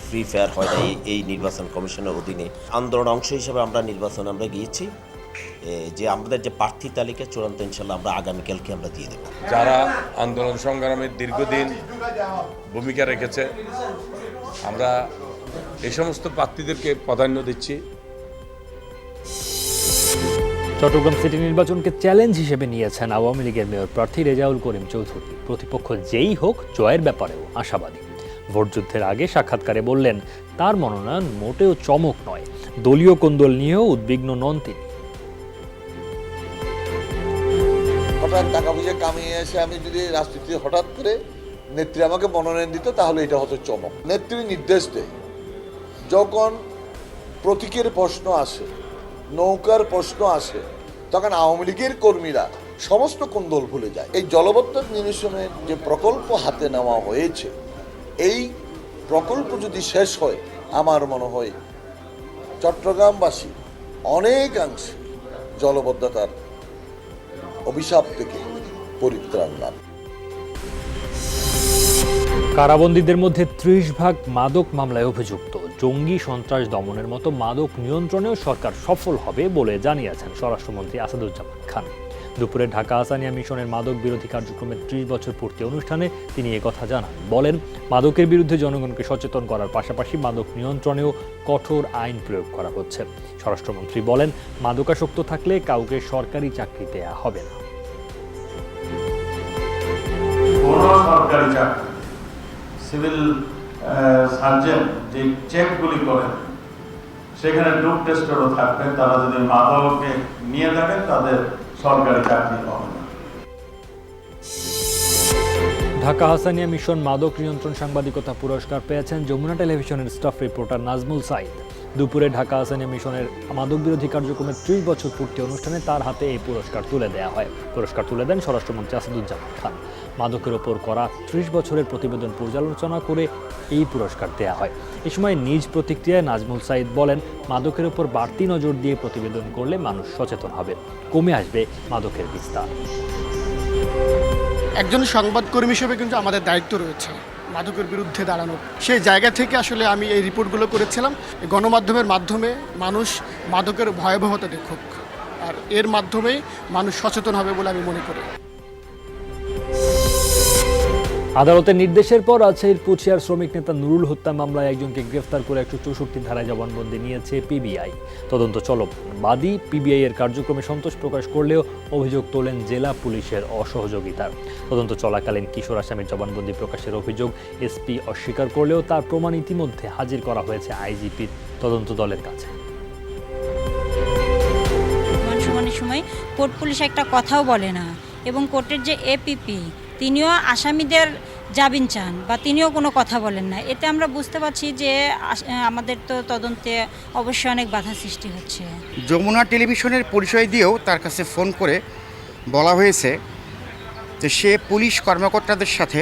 ফ্রি ফেয়ার হয় নাই এই নির্বাচন কমিশনের অধীনে। আন্দোলন অংশ হিসেবে আমরা নির্বাচনে গিয়েছি। যে আমাদের যে প্রার্থী তালিকা চূড়ান্ত ইনশাল্লাহ আমরা আগামীকালকে আমরা দিয়ে দেব। যারা আন্দোলন সংগ্রামের দীর্ঘদিন ভূমিকা রেখেছে, আমরা এই সমস্ত প্রার্থীদেরকে প্রাধান্য দিচ্ছি। চট্টগ্রাম সিটি নির্বাচনকে চ্যালেঞ্জ হিসেবে নিয়েছেন আওয়ামী লীগের মেয়র প্রার্থী রেজাউল করিম চৌধুরী। প্রতিপক্ষ যেই হোক জয়ের ব্যাপারেও আশাবাদী। ভোটযুদ্ধের আগে সাক্ষাৎকারে বললেন, তার মনোনয়ন মোটেও চমক নয়, দলীয় কোন্দল নিয়েও উদ্বিগ্ন নন তিনি। হঠাৎ টাকা পয়সা কামিয়ে এসে আমি যদি রাজনীতি হঠাৎ করে নেত্রী আমাকে মনোনয়ন দিত তাহলে এটা হতো চমক। নেত্রী নির্দেশ দেয়, যখন প্রতীকের প্রশ্ন আসে, নৌকার প্রশ্ন আসে, তখন আওয়ামী লীগের কর্মীরা সমস্ত কোন্দল ভুলে যায়। এই জলবদ্ধ নিরসনের যে প্রকল্প হাতে নেওয়া হয়েছে, এই প্রকল্প যদি শেষ হয় আমার মনে হয় চট্টগ্রামবাসী অনেকাংশে জলবদ্ধতার অভিশাপ থেকে পরিত্রাণ লাভ। কারাবন্দীদের মধ্যে 30% মাদক মামলায় অভিযুক্ত। জঙ্গি সন্ত্রাস দমনের মতো মাদক নিয়ন্ত্রণেও সরকার সফল হবে বলে জানিয়েছেন স্বরাষ্ট্রমন্ত্রী আসাদুজ্জামান খান। দুপুরে ঢাকা আহ্ছানিয়া মিশনের মাদক বিরোধী কার্যক্রমের 30 বছর পূর্তি অনুষ্ঠানে তিনি একথা জানান। বলেন, মাদকের বিরুদ্ধে জনগণকে সচেতন করার পাশাপাশি মাদক নিয়ন্ত্রণেও কঠোর আইন প্রয়োগ করা হচ্ছে। স্বরাষ্ট্রমন্ত্রী বলেন, মাদকাসক্ত থাকলে কাউকে সরকারি চাকরি দেয়া হবে না। সরকারি চাকরি, সিভিল সার্জন যে চেকগুলি করেন সেখানে ড্রাগ টেস্টারও থাকবে। তারা যদি মাদককে নিয়ে থাকেন তাদের সরকারি চাকরি হবে না। ঢাকা আহ্ছানিয়া মিশন মাদক নিয়ন্ত্রণ সাংবাদিকতা পুরস্কার পেয়েছেন যমুনা টেলিভিশনের স্টাফ রিপোর্টার নাজমুল সাইদ। দুপুরে ঢাকা আহ্ছানিয়া মিশনের মাদক বিরোধী কার্যক্রমের 30 বছর পূর্তি অনুষ্ঠানে তার হাতে এই পুরস্কার তুলে দেওয়া হয়। পুরস্কার তুলে দেন স্বরাষ্ট্রমন্ত্রী আসাদুজ্জামান খান। মাদকের ওপর করা 30 বছরের প্রতিবেদন পর্যালোচনা করে এই পুরস্কার দেওয়া হয়। এ সময় নিজ প্রতিক্রিয়ায় নাজমুল সাইদ বলেন, মাদকের ওপর বাড়তি নজর দিয়ে প্রতিবেদন করলে মানুষ সচেতন হবে, কমে আসবে মাদকের বিস্তার। একজন সংবাদকর্মী হিসেবে কিন্তু আমাদের দায়িত্ব রয়েছে মাদকের বিরুদ্ধে দাঁড়ানো। সেই জায়গা থেকে আসলে আমি এই রিপোর্টগুলো করেছিলাম। গণমাধ্যমের মাধ্যমে মানুষ মাদকের ভয়াবহতা দেখুক, আর এর মাধ্যমেই মানুষ সচেতন হবে বলে আমি মনে করি। আদালতের নির্দেশের পর রাজশাহীর পুঠিয়ার শ্রমিক নেতা নুরুল হত্যা মামলায় একজনকে গ্রেফতার করে 164 ধারায় জবানবন্দি নিয়েছে পিবিআই। তদন্ত চলমান। বাদী পিবিআই এর কার্যক্রমে সন্তোষ প্রকাশ করলেও অভিযোগ তোলেন জেলা পুলিশের অসহযোগিতার। তদন্ত চলাকালীন কিশোর আসামির জবানবন্দি প্রকাশের অভিযোগ এসপি অস্বীকার করলেও তার প্রমাণ ইতিমধ্যে হাজির করা হয়েছে আইজিপির তদন্ত দলের কাছে। সময় কোর্ট পুলিশ একটা কথাও বলে না, এবং কোর্টের যে এপিপি তিনিও আসামিদের জামিন চান বা তিনিও কোনো কথা বলেন না। এতে আমরা বুঝতে পারছি যে আমাদের তো তদন্তে অবশ্যই অনেক বাধা সৃষ্টি হচ্ছে। যমুনা টেলিভিশনের পরিচয় দিয়েও তার কাছে ফোন করে বলা হয়েছে যে সে পুলিশ কর্মকর্তাদের সাথে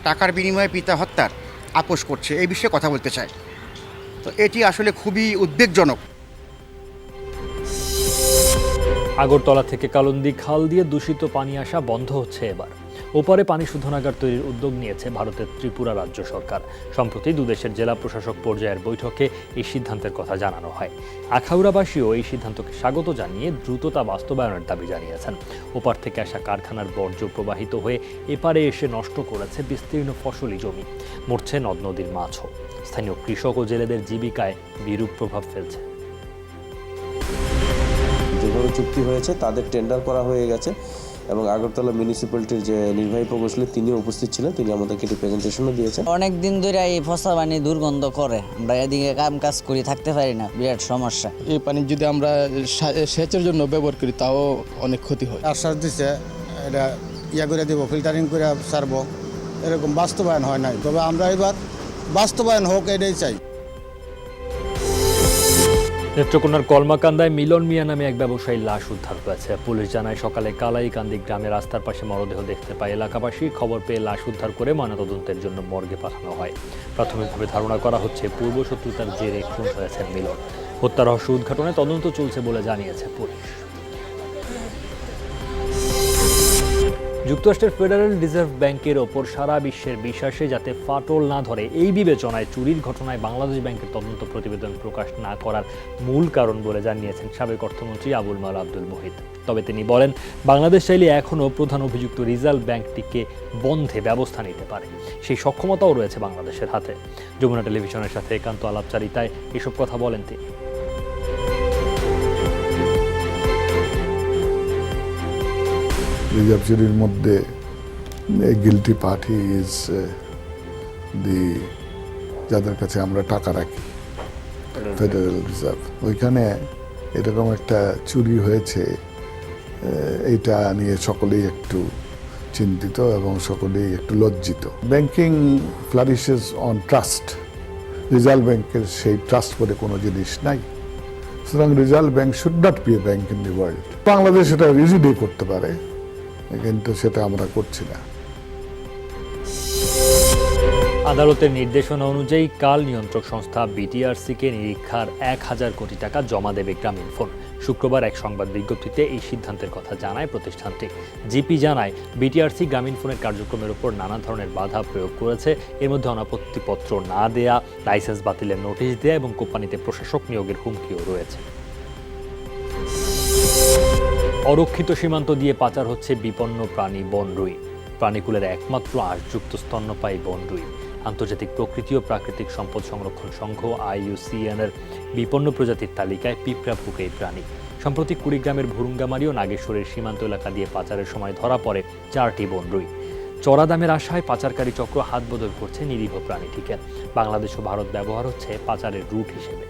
টাকার বিনিময়ে পিতা হত্যার আপোষ করছে, এই বিষয়ে কথা বলতে চায়। তো এটি আসলে খুবই উদ্বেগজনক। আগরতলা থেকে কালন্দি খাল দিয়ে দূষিত পানি আসা বন্ধ হচ্ছে এবার। ওপারে পানি শোধনাগার তৈরির উদ্যোগ নিয়েছে ভারতের ত্রিপুরা রাজ্য সরকার। সম্প্রতি দুদেশের জেলা প্রশাসক পর্যায়ের বৈঠকে এই সিদ্ধান্তের কথা জানানো হয়। আখাউড়াবাসীও এই সিদ্ধান্তকে স্বাগত জানিয়ে দ্রুততা বাস্তবায়নের দাবি জানিয়েছেন। ওপার থেকে আসা কারখানার বর্জ্য প্রবাহিত হয়ে এপারে এসে নষ্ট করেছে বিস্তীর্ণ ফসলি জমি, মরছে নদ নদীর মাছও। স্থানীয় কৃষক ও জেলেদের জীবিকায় বিরূপ প্রভাব ফেলছে। যেভাবে চুক্তি হয়েছে তাদের টেন্ডার করা হয়ে গেছে, এবং আগরতলা মিউনিসিপ্যালিটির যে নির্বাহী প্রকৌশলী তিনিও উপস্থিত ছিলেন, তিনি আমাদেরকে একটি প্রেজেন্টেশনও দিয়েছেন। অনেক দিন ধরে এই ফসা পানি দুর্গন্ধ করে, আমরা এদিকে কাজ করি থাকতে পারি না, বিরাট সমস্যা। এই পানি যদি আমরা সেচের জন্য ব্যবহার করি তাও অনেক ক্ষতি হয়। আশ্বাস দিচ্ছে এটা করে দেবো, ফিল্টারিং করে সারবো, এরকম বাস্তবায়ন হয় নাই। তবে আমরা এবার বাস্তবায়ন হোক এটাই চাই। নেত্রকোনার কলমাকান্দায় মিলন মিয়া নামে এক ব্যবসায়ীর লাশ উদ্ধার হয়েছে। পুলিশ জানায়, সকালে কালাইকান্দি গ্রামে রাস্তার পাশে মরদেহ দেখতে পায় এলাকাবাসী। খবর পেয়ে লাশ উদ্ধার করে ময়নাতদন্তের জন্য মর্গে পাঠানো হয়। প্রাথমিকভাবে ধারণা করা হচ্ছে পূর্বশত্রুতার জেরে খুন হয়েছেন মিলন। হত্যা রহস্য উদ্ঘাটনে তদন্ত চলছে বলে জানিয়েছে পুলিশ। যুক্তরাষ্ট্রের ফেডারেল রিজার্ভ ব্যাংকের ওপর সারা বিশ্বের বিশ্বাসে যাতে ফাটল না ধরে এই বিবেচনায় চুরির ঘটনায় বাংলাদেশ ব্যাংকের তদন্ত প্রতিবেদন প্রকাশ না করার মূল কারণ বলে জানিয়েছেন সাবেক অর্থমন্ত্রী আবুল মাল আব্দুল মুহিত। তবে তিনি বলেন, বাংলাদেশ চাইলে এখনও প্রধান অভিযুক্ত রিজার্ভ ব্যাংকটিকে বন্ধে ব্যবস্থা নিতে পারে, সেই সক্ষমতাও রয়েছে বাংলাদেশের হাতে। যমুনা টেলিভিশনের সাথে একান্ত আলাপচারিতায় এসব কথা বলেন তিনি। রিজার্ভ চুরির মধ্যে গিলটি পার্টি ইজ যাদের কাছে আমরা টাকা রাখি, ফেডারেল রিজার্ভ। ওইখানে এরকম একটা চুরি হয়েছে, এইটা নিয়ে সকলেই একটু চিন্তিত এবং সকলেই একটু লজ্জিত। Banking flourishes on trust. Reserve ব্যাংকের সেই ট্রাস্ট বলে কোনো জিনিস নাই, সুতরাং reserve bank should not be a bank in the world. Bangladesh এটা ইজিলি করতে পারে, কিন্তু সেটা আমরা করছি না। আদালতের নির্দেশনা অনুযায়ী কাল নিয়ন্ত্রক সংস্থা বিটিআরসিকে নিরীক্ষার ১,০০০ কোটি টাকা জমা দেবে গ্রামীণফোন। শুক্রবার এক সংবাদ বিজ্ঞপ্তিতে এই সিদ্ধান্তের কথা জানায় প্রতিষ্ঠানটি। জিপি জানায়, বিটিআরসি গ্রামীণফোনের কার্যক্রমের উপর নানা ধরনের বাধা প্রয়োগ করেছে। এর মধ্যে অনাপত্তিপত্র না দেয়া, লাইসেন্স বাতিলের নোটিশ দেয়া এবং কোম্পানিতে প্রশাসক নিয়োগের হুমকিও রয়েছে। অরক্ষিত সীমান্ত দিয়ে পাচার হচ্ছে বিপন্ন প্রাণী বনরুই। প্রাণীকুলের একমাত্র আঁশযুক্ত স্তন্যপায়ী বনরুই। আন্তর্জাতিক প্রকৃতি ও প্রাকৃতিক সম্পদ সংরক্ষণ সংঘ IUCN-এর বিপন্ন প্রজাতির তালিকায় পিঁপড়াপুক এই প্রাণী। সম্প্রতি কুড়িগ্রামের ভুরুঙ্গামারি ও নাগেশ্বরের সীমান্ত এলাকা দিয়ে পাচারের সময় ধরা পড়ে 4টি বনরুই। চড়া দামের আশায় পাচারকারী চক্র হাত বদল করছে নিরীহ প্রাণীটিকে। বাংলাদেশ ও ভারত ব্যবহার হচ্ছে পাচারের রুট হিসেবে।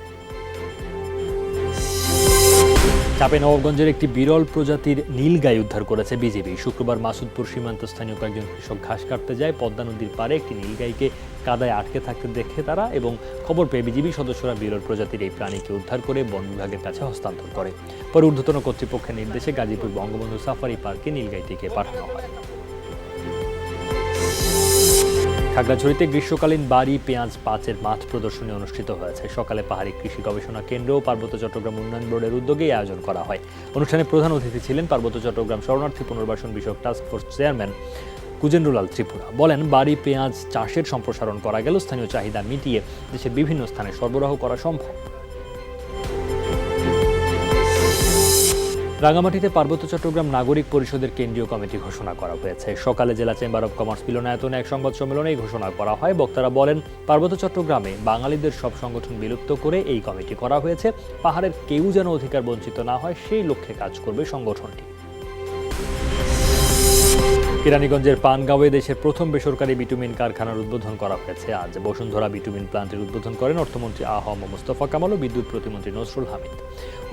চাঁপাইনবাবগঞ্জের একটি বিরল প্রজাতির নীলগাই উদ্ধার করেছে বিজিবি। শুক্রবার মাসুদপুর সীমান্ত স্থানীয় কয়েকজন কৃষক ঘাস কাটতে যায়। পদ্মা নদীর পাড়ে একটি নীলগাইকে কাদায় আটকে থাকতে দেখে তারা এবং খবর পেয়ে বিজিবি সদস্যরা বিরল প্রজাতির এই প্রাণীকে উদ্ধার করে বন বিভাগের কাছে হস্তান্তর করে। পরে ঊর্ধ্বতন কর্তৃপক্ষের নির্দেশে গাজীপুর বঙ্গবন্ধু সাফারি পার্কে নীলগাইটিকে পাঠানো হয়। খাগড়াছড়িতে গ্রীষ্মকালীন বাড়ি পেঁয়াজ পাঁচের মাঠ প্রদর্শনী অনুষ্ঠিত হয়েছে। সকালে পাহাড়ি কৃষি গবেষণা কেন্দ্র ও পার্বত্য চট্টগ্রাম উন্নয়ন বোর্ডের উদ্যোগে আয়োজন করা হয়। অনুষ্ঠানে প্রধান অতিথি ছিলেন পার্বত্য চট্টগ্রাম শরণার্থী পুনর্বাসন বিষয়ক টাস্কফোর্স চেয়ারম্যান কুজেন্দ্রলাল ত্রিপুরা। বলেন, বাড়ি পেঁয়াজ চাষের সম্প্রসারণ করা গেল স্থানীয় চাহিদা মিটিয়ে দেশের বিভিন্ন স্থানে সরবরাহ করা সম্ভব। রাঙামাটিতে পার্বত্য চট্টগ্রাম নাগরিক পরিষদের কেন্দ্রীয় কমিটি ঘোষণা করা হয়েছে। সকালে জেলা চেম্বার অব কমার্স মিলনায়তনে এক সংবাদ সম্মেলনে এই ঘোষণা করা হয়। বক্তারা বলেন, পার্বত্য চট্টগ্রামে বাঙালিদের সব সংগঠন বিলুপ্ত করে এই কমিটি করা হয়েছে। পাহাড়ের কেউ যেন অধিকার বঞ্চিত না হয় সেই লক্ষ্যে কাজ করবে সংগঠনটি। কেরানীগঞ্জের পানগাঁওয়ে দেশের প্রথম বেসরকারি বিটুমিন কারখানার উদ্বোধন করা হয়েছে আজ। বসুন্ধরা বিটুমিন প্লান্টের উদ্বোধন করেন অর্থমন্ত্রী আ.হ.ম মুস্তফা কামাল ও বিদ্যুৎ প্রতিমন্ত্রী নসরুল হামিদ।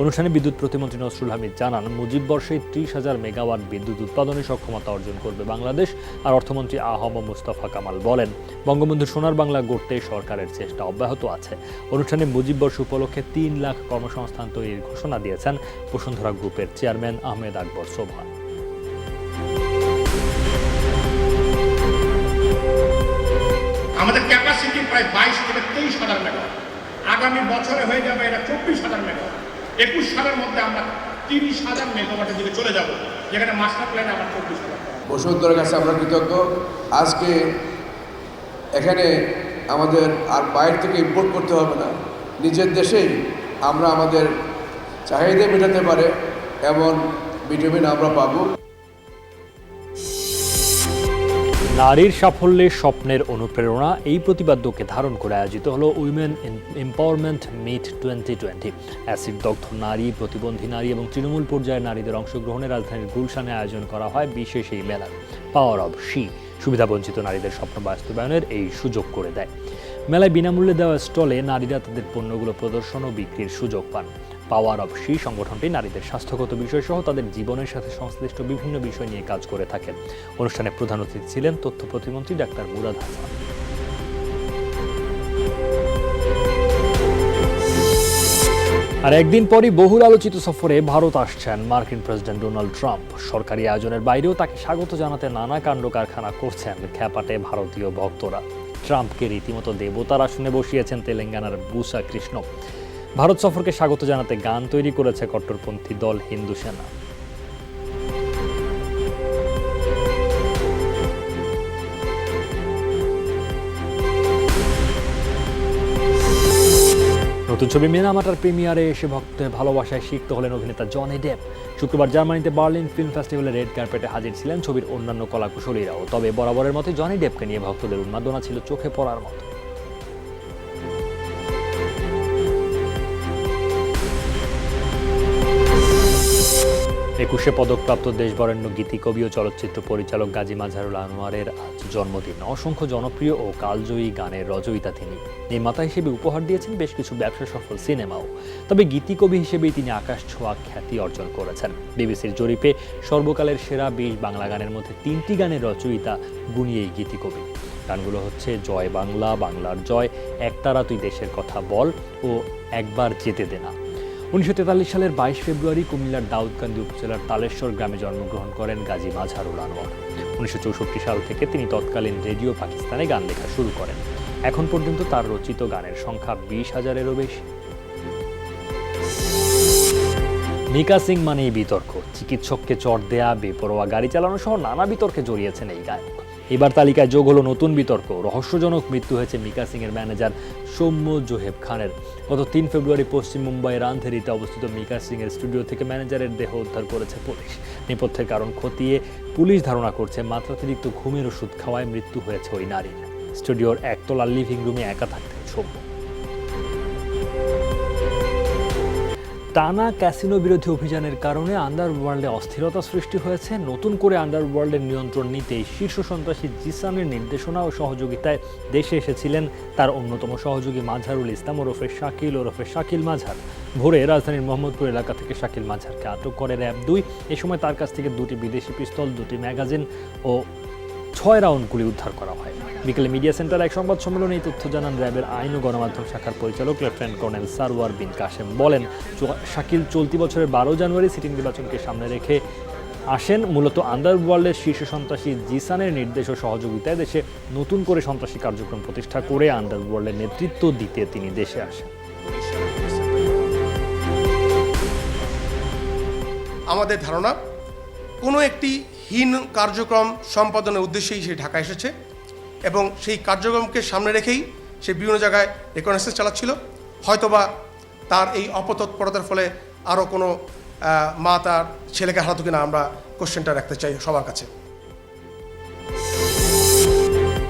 অনুষ্ঠানে বিদ্যুৎ প্রতিমন্ত্রী নসরুল হামিদ জানান, মুজিব বর্ষে 30,000 মেগাওয়াট বিদ্যুৎ উৎপাদনে সক্ষমতা অর্জন করবে বাংলাদেশ। আর অর্থমন্ত্রী আ.হ.ম মুস্তফা কামাল বলেন, বঙ্গবন্ধু সোনার বাংলা গড়তে সরকারের চেষ্টা অব্যাহত আছে। অনুষ্ঠানে মুজিব বর্ষ উপলক্ষে 3 লাখ কর্মসংস্থান তৈরির ঘোষণা দিয়েছেন বসুন্ধরা গ্রুপের চেয়ারম্যান আহমেদ আকবর সোবহান। আমাদের ক্যাপাসিটি প্রায় 22 থেকে 23,000 মেগাওয়াট। আগামী বছরে হয়ে যাবে এটা 24,000 মেগাওয়াট। 21 সালের মধ্যে আমরা 30,000 মেগাওয়াটের দিকে চলে যাব, যেখানে মাস্টার প্ল্যানে আমরা 24,000। বসুন্ধরার কাছে আমরা কৃতজ্ঞ। আজকে এখানে আমাদের আর বাইরে থেকে ইম্পোর্ট করতে হবে না, নিজের দেশেই আমরা আমাদের চাহিদা মেটাতে পারে এমন বিটামিন আমরা পাবো। নারীর সাফল্যের স্বপ্নের অনুপ্রেরণা, এই প্রতিপাদ্যকে ধারণ করে আয়োজিত হলো উইমেন এম্পাওয়ারমেন্ট মিট 2020। অ্যাসিড দগ্ধ নারী, প্রতিবন্ধী নারী এবং তৃণমূল পর্যায়ের নারীদের অংশগ্রহণে রাজধানীর গুলশানে আয়োজন করা হয় বিশেষ এই মেলা। পাওয়ার অব শি সুবিধাবঞ্চিত নারীদের স্বপ্ন বাস্তবায়নের এই সুযোগ করে দেয়। মেলায় বিনামূল্যে দেওয়া স্টলে নারীরা তাদের পণ্যগুলো প্রদর্শন ও বিক্রির সুযোগ পান। পাওয়ার অব শি সংগঠনটি নারীদের স্বাস্থ্যগত বিষয় সহ তাদের জীবনের সাথে সংশ্লিষ্ট বিভিন্ন বিষয় নিয়ে কাজ করে থাকেন। অনুষ্ঠানে প্রধান অতিথি ছিলেন তথ্য প্রতিমন্ত্রী ডাক্তার মুরাদ হাসান। আর একদিন পরই বহুল আলোচিত সফরে ভারত আসছেন মার্কিন প্রেসিডেন্ট ডোনাল্ড ট্রাম্প। সরকারি আয়োজনের বাইরেও তাকে স্বাগত জানাতে নানা কাণ্ড কারখানা করছেন খ্যাপাটে ভারতীয় ভক্তরা। ট্রাম্পকে রীতিমতো দেবতার আসনে বসিয়েছেন তেলেঙ্গানার বুসা কৃষ্ণ। ভারত সফরকে স্বাগত জানাতে গান তৈরি করেছে কট্টরপন্থী দল হিন্দু সেনা। নতুন ছবি মিনামাটার প্রিমিয়ারে এসে ভক্তের ভালোবাসায় সিক্ত হলেন অভিনেতা জনি ডেপ। শুক্রবার জার্মানিতে বার্লিন ফিল্ম ফেস্টিভ্যালে রেড কার্পেটে হাজির ছিলেন ছবির অন্যান্য কলাকুশলীরাও। তবে বরাবরের মতো জনি ডেপকে নিয়ে ভক্তদের উন্মাদনা ছিল চোখে পড়ার মতো। 21 পদকপ্রাপ্ত দেশবরেণ্য গীতিকবি ও চলচ্চিত্র পরিচালক গাজী মাজহারুল আনোয়ারের আজ জন্মদিন। অসংখ্য জনপ্রিয় ও কালজয়ী গানের রচয়িতা তিনি। নির্মাতা হিসেবে উপহার দিয়েছেন বেশ কিছু ব্যবসা সফল সিনেমাও। তবে গীতিকবি হিসেবেই তিনি আকাশ ছোঁয়া খ্যাতি অর্জন করেছেন। বিবিসির জরিপে সর্বকালের সেরা 20 বাংলা গানের মধ্যে 3টি গানের রচয়িতা গুণী এই গীতিকবি। গানগুলো হচ্ছে জয় বাংলা, বাংলার জয়, একতারা তুই দেশের কথা বল ও একবার যেতে দে না। 1943 সালের 22 ফেব্রুয়ারি কুমিল্লার দাউদকান্দি উপজেলার তালেশ্বর গ্রামে জন্মগ্রহণ করেন গাজী মাজহারুল আনোয়ার। 1964 সাল থেকে তিনি তৎকালীন রেডিও পাকিস্তানে গান লেখা শুরু করেন। এখন পর্যন্ত তার রচিত গানের সংখ্যা 20,000-এরও বেশি। মিকা সিং মানেই বিতর্ক, চিকিৎসককে চড় দেয়া, বেপরোয়া গাড়ি চালানো সহ নানা বিতর্কে জড়িয়েছেন এই গায়ক। এবার তালিকায় যোগ হলো নতুন বিতর্ক। রহস্যজনক মৃত্যু হয়েছে মিকা সিংয়ের ম্যানেজার সৌম্য জোহেব খানের। গত 3 ফেব্রুয়ারি পশ্চিম মুম্বাইয়ের আন্ধেরিতে অবস্থিত মিকা সিংয়ের স্টুডিও থেকে ম্যানেজারের দেহ উদ্ধার করেছে পুলিশ। নেপথ্যের কারণ খতিয়ে পুলিশ ধারণা করছে মাত্রাতিরিক্ত ঘুমের ওষুধ খাওয়ায় মৃত্যু হয়েছে ওই নারীর। স্টুডিওর একতলার লিভিং রুমে একা থাকতেন সৌম্য। টানা ক্যাসিনো বিরোধী অভিযানের কারণে আন্ডারওয়ার্ল্ডে অস্থিরতা সৃষ্টি হয়েছে। নতুন করে আন্ডারওয়ার্ল্ডের নিয়ন্ত্রণ নিতে শীর্ষ সন্ত্রাসী জিসানের নির্দেশনা ও সহযোগিতায় দেশে এসেছিলেন তার অন্যতম সহযোগী মাজহারুল ইসলাম ওরফে শাকিল ওরফে শাকিল মাজহার। ভোরে রাজধানীর মোহাম্মদপুর এলাকা থেকে শাকিল মাজহারকে আটক করে র‍্যাব 2। এ সময় তার কাছ থেকে 2টি বিদেশি পিস্তল, 2টি ম্যাগাজিন ও 6 রাউন্ড গুলি উদ্ধার করা হয়। বিকেলে মিডিয়া সেন্টারে এক সংবাদ সম্মেলনে এই তথ্য জানান র্যাবের আইন ও গণমাধ্যম শাখার পরিচালক লেফটেন্যান্ট কর্নেল সারওয়ার বিন কাশেম। বলেন, শাকিল চলতি বছরের 12 জানুয়ারি সিটি নির্বাচনকে সামনে রেখে আসেন। মূলত আন্ডারওয়ার্ল্ডের শীর্ষ সন্ত্রাসী জিসানের নির্দেশ ও সহযোগিতায় দেশে নতুন করে সন্ত্রাসী কার্যক্রম প্রতিষ্ঠা করে আন্ডারওয়ার্ল্ডের নেতৃত্ব দিতে তিনি দেশে আসেন। আমাদের ধারণা কোনো একটি হীন কার্যক্রম সম্পাদনের উদ্দেশ্যেই সে ঢাকা এসেছে এবং সেই কার্যক্রমকে সামনে রেখেই সে বিভিন্ন জায়গায় রেকনেসেন্স চালাচ্ছিল। হয়তোবা তার এই অপতৎপরতার ফলে আরও কোনো মা তার ছেলেকে হারাতো কিনা আমরা কোশ্চেনটা রাখতে চাই সবার কাছে।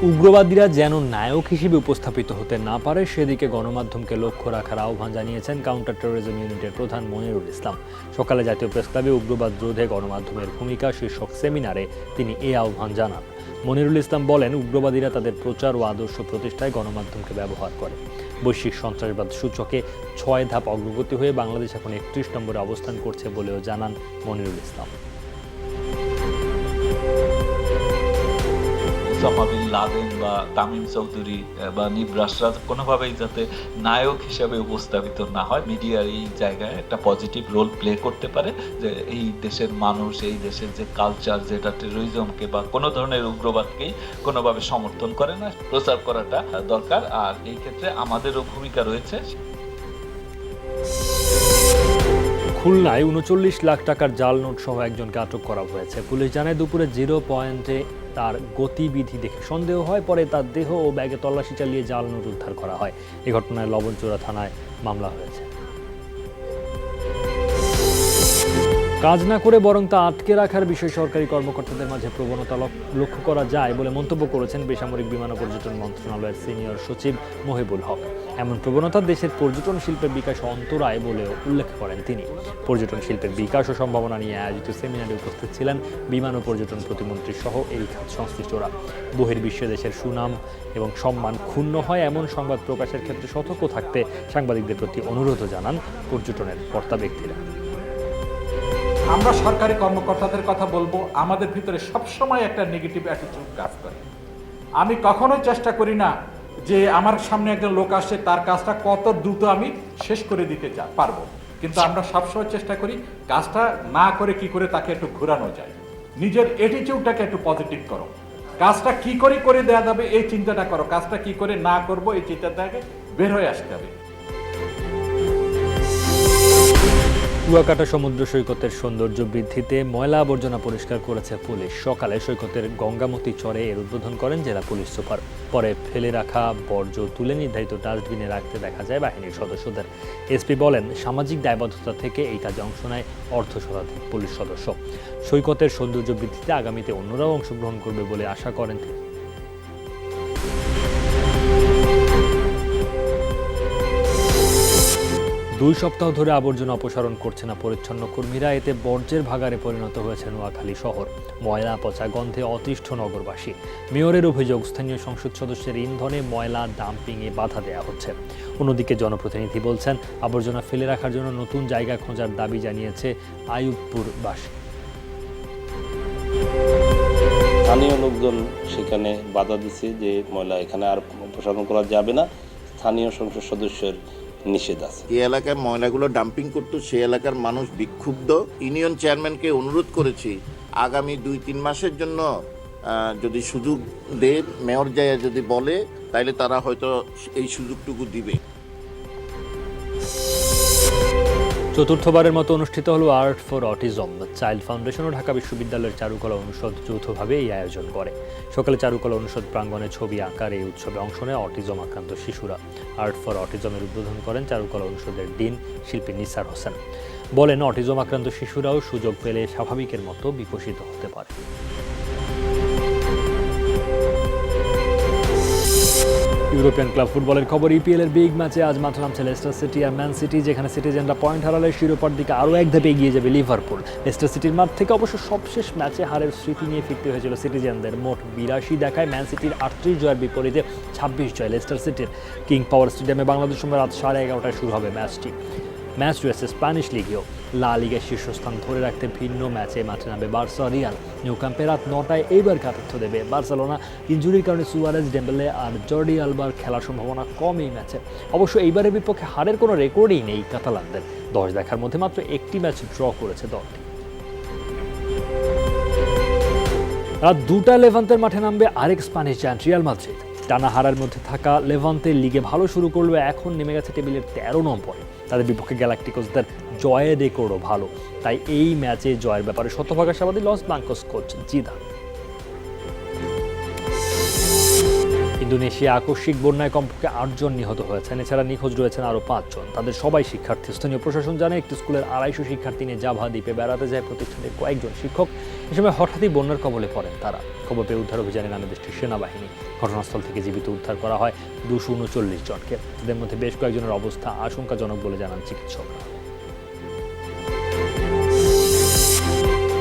উগ্রবাদীরা যেন নায়ক হিসেবে উপস্থাপিত হতে না পারে সেদিকে গণমাধ্যমকে লক্ষ্য রাখার আহ্বান জানিয়েছেন কাউন্টার টেরোরিজম ইউনিটের প্রধান মনিরুল ইসলাম। সকালে জাতীয় প্রেসক্লাবে উগ্রবাদ রোধে গণমাধ্যমের ভূমিকা শীর্ষক সেমিনারে তিনি এই আহ্বান জানান। মনিরুল ইসলাম বলেন, উগ্রবাদীরা তাদের প্রচার ও আদর্শ প্রতিষ্ঠায় গণমাধ্যমকে ব্যবহার করে। বৈশ্বিক সন্ত্রাসবাদ সূচকে 6 ধাপ অগ্রগতি হয়ে বাংলাদেশ এখন 31 নম্বরে অবস্থান করছে বলেও জানান মনিরুল ইসলাম। ওসামা বিন লাদেন বা তামিম চৌধুরী বা নিবরাসরা কোনোভাবেই যাতে নায়ক হিসেবে উপস্থাপিত না হয়, মিডিয়ার এই জায়গায় একটা পজিটিভ রোল প্লে করতে পারে, যে এই দেশের মানুষ, এই দেশের যে কালচার, যেটা টেরোরিজমকে বা কোনো ধরনের উগ্রবাদকেই কোনোভাবে সমর্থন করে না, প্রচার করাটা দরকার। আর এই ক্ষেত্রে আমাদেরও ভূমিকা রয়েছে। খুলনায় 39 লাখ টাকার জাল নোট সহ একজনকে আটক করা হয়েছে। পুলিশ জানায়, দুপুরে 0 পয়েন্টে তার গতিবিধি দেখে সন্দেহ হয়, পরে তার দেহ ও ব্যাগে তল্লাশি চালিয়ে জাল নোট উদ্ধার করা হয়। এই ঘটনায় লবণচূড়া থানায় মামলা হয়েছে। কাজ না করে বরং তা আটকে রাখার বিষয়ে সরকারি কর্মকর্তাদের মাঝে প্রবণতা লক্ষ্য করা যায় বলে মন্তব্য করেছেন বেসামরিক বিমান ও পর্যটন মন্ত্রণালয়ের সিনিয়র সচিব মহিবুল হক। এমন প্রবণতা দেশের পর্যটন শিল্পের বিকাশ অন্তরায় বলেও উল্লেখ করেন তিনি। পর্যটন শিল্পের বিকাশ ও সম্ভাবনা নিয়ে আয়োজিত সেমিনারে উপস্থিত ছিলেন বিমান ও পর্যটন প্রতিমন্ত্রী সহ এই খাত সংশ্লিষ্টরা। বহির্বিশ্বে দেশের সুনাম এবং সম্মান ক্ষুণ্ণ হয় এমন সংবাদ প্রকাশের ক্ষেত্রে সতর্ক থাকতে সাংবাদিকদের প্রতি অনুরোধ জানান পর্যটনের কর্তা ব্যক্তিরা। আমরা সরকারি কর্মকর্তাদের কথা বলবো, আমাদের ভিতরে সবসময় একটা নেগেটিভ অ্যাটিটিউড কাজ করে। আমি কখনোই চেষ্টা করি না যে আমার সামনে একজন লোক আসছে, তার কাজটা কত দ্রুত আমি শেষ করে দিতে পারবো, কিন্তু আমরা সবসময় চেষ্টা করি কাজটা না করে কি করে তাকে একটু ঘোরানো যায়। নিজের অ্যাটিটিউডটাকে একটু পজিটিভ করো, কাজটা কি করে দেওয়া যাবে এই চিন্তাটা করো, কাজটা কি করে না করবো এই চিন্তা থেকে বের হয়ে আসতে হবে। কুয়াকাটা সমুদ্র সৈকতের সৌন্দর্য বৃদ্ধিতে ময়লা আবর্জনা পরিষ্কার করেছে পুলিশ। সকালে সৈকতের গঙ্গামতি চরে এর উদ্বোধন করেন জেলা পুলিশ সুপার। পরে ফেলে রাখা বর্জ্য তুলে নির্ধারিত ডাস্টবিনে রাখতে দেখা যায় বাহিনীর সদস্যদের। এসপি বলেন, সামাজিক দায়বদ্ধতা থেকে এই কাজে অংশ নেয় অর্ধশতাধিক পুলিশ সদস্য। সৈকতের সৌন্দর্য বৃদ্ধিতে আগামীতে অন্যরাও অংশগ্রহণ করবে বলে আশা করেন তিনি। 2 সপ্তাহ ধরে আবর্জনা অপসারণ করছে না পরিচ্ছন্ন কর্মীরা। এতে বর্জ্যের ভাগারে পরিণত হয়েছে নোয়াখালী শহর। ময়লা পচা গন্ধে অতিষ্ঠ নগরবাসী। মেয়রের অভিযোগ, স্থানীয় সংসদ সদস্যের ইন্ধনে ময়লা ডাম্পিংয়ে বাধা দেওয়া হচ্ছে। অন্যদিকে জনপ্রতিনিধি বলছেন, আবর্জনা ফেলে রাখার জন্য নতুন জায়গা খোঁজার দাবি জানিয়েছে আইয়ুবপুরবাসী। স্থানীয় লোকজন সেখানে বাধা দিচ্ছে যে ময়লা এখানে আর অপসারণ করা যাবে না, স্থানীয় সংসদ সদস্যের নিষেধ আছে। যে এলাকায় ময়লাগুলো ডাম্পিং করতো সেই এলাকার মানুষ বিক্ষুব্ধ। ইউনিয়ন চেয়ারম্যানকে অনুরোধ করেছি আগামী 2-3 মাসের জন্য যদি সুযোগ দেয়, মেয়র যায় যদি বলে, তাইলে তারা হয়তো এই সুযোগটুকু দিবে। চতুর্থবারের মতো অনুষ্ঠিত হলো art for autism. Child foundation ও ঢাকা বিশ্ববিদ্যালয়ের চারুকলা অনুষদ যৌথভাবে এই আয়োজন করে। সকালে চারুকলা অনুষদ প্রাঙ্গণে ছবি আঁকার এই উৎসবে অংশ নেয় অটিজম আক্রান্ত শিশুরা। আর্ট ফর অটিজমের উদ্বোধন করেন চারুকলা অনুষদের ডিন শিল্পী নিসার হোসেন। বলেন, অটিজম আক্রান্ত শিশুরাও সুযোগ পেলে স্বাভাবিকের মতো বিকশিত হতে পারে। ইউরোপিয়ান ক্লাব ফুটবলের খবর। ইপিএল এর বিগ ম্যাচে আজ মাঠে নামছে লেস্টার সিটি আর ম্যান সিটি, যেখানে সিটিজেনরা পয়েন্ট হারালে শিরোপার দিকে আরও এক ধাপে এগিয়ে যাবে লিভারপুল। লেস্টার সিটির মাঠ থেকে অবশ্য সবশেষ ম্যাচে হারের স্মৃতি নিয়ে ফিরতে হয়েছিল সিটিজেনদের। মোট 82 দেখায় ম্যান সিটির 38 জয়ের বিপরীতে 26 জয় লেস্টার সিটির। কিং পাওয়ার স্টেডিয়ামে বাংলাদেশ সময় রাত 11:30টায় শুরু হবে ম্যাচটি। ম্যাচ রয়েছে স্প্যানিশ লিগেও। লা লিগার শীর্ষস্থান ধরে রাখতে ভিন্ন ম্যাচে মাঠে নামবে বার্সা রিয়াল। নিউ ক্যাম্পে রাত 9টায় এইবার আতিথ্য দেবে বার্সেলোনা। ইনজুরির কারণে সুয়ারেজ, ডেম্বেলে আর জর্ডি আলবার খেলার সম্ভাবনা কম এই ম্যাচে। অবশ্য এইবারের বিপক্ষে হারের কোনো রেকর্ডই নেই কাতালানদের। 10 দেখার মধ্যে মাত্র একটি ম্যাচ ড্র করেছে দলটি। রাত 2টায় লেভান্তের মাঠে নামবে আরেক স্প্যানিশ জায়ান্ট রিয়াল মাদ্রিদ। টানা হারার মধ্যে থাকা লেভান্তের লিগে ভালো শুরু করলে এখন নেমে গেছে টেবিলের 13 নম্বরে। তাদের বিপক্ষে গ্যালাক্টিকোসদের জয়ের রেকর্ডও ভালো, তাই এই ম্যাচে জয়ের ব্যাপারে শতভাগ আশাবাদী loss Blancos coach Zidane. Indonesia আকস্মিক বন্যায় কমপক্ষে 8 জন নিহত হয়েছেন। এছাড়া নিখোঁজ রয়েছেন আরও 5 জন। তাদের সবাই শিক্ষার্থী। স্থানীয় প্রশাসন জানায়, একটি স্কুলের 250 শিক্ষার্থী নিয়ে জাভা দ্বীপে বেড়াতে যায় প্রতিষ্ঠানের কয়েকজন শিক্ষক। এ সময় হঠাৎই বন্যার কবলে পড়েন তারা। খবর পেয়ে উদ্ধার অভিযানে নামে দেশটির সেনাবাহিনী। ঘটনাস্থল থেকে জীবিত উদ্ধার করা হয় 239 জনকে। এদের মধ্যে বেশ কয়েকজনের অবস্থা আশঙ্কাজনক বলে জানান চিকিৎসকরা।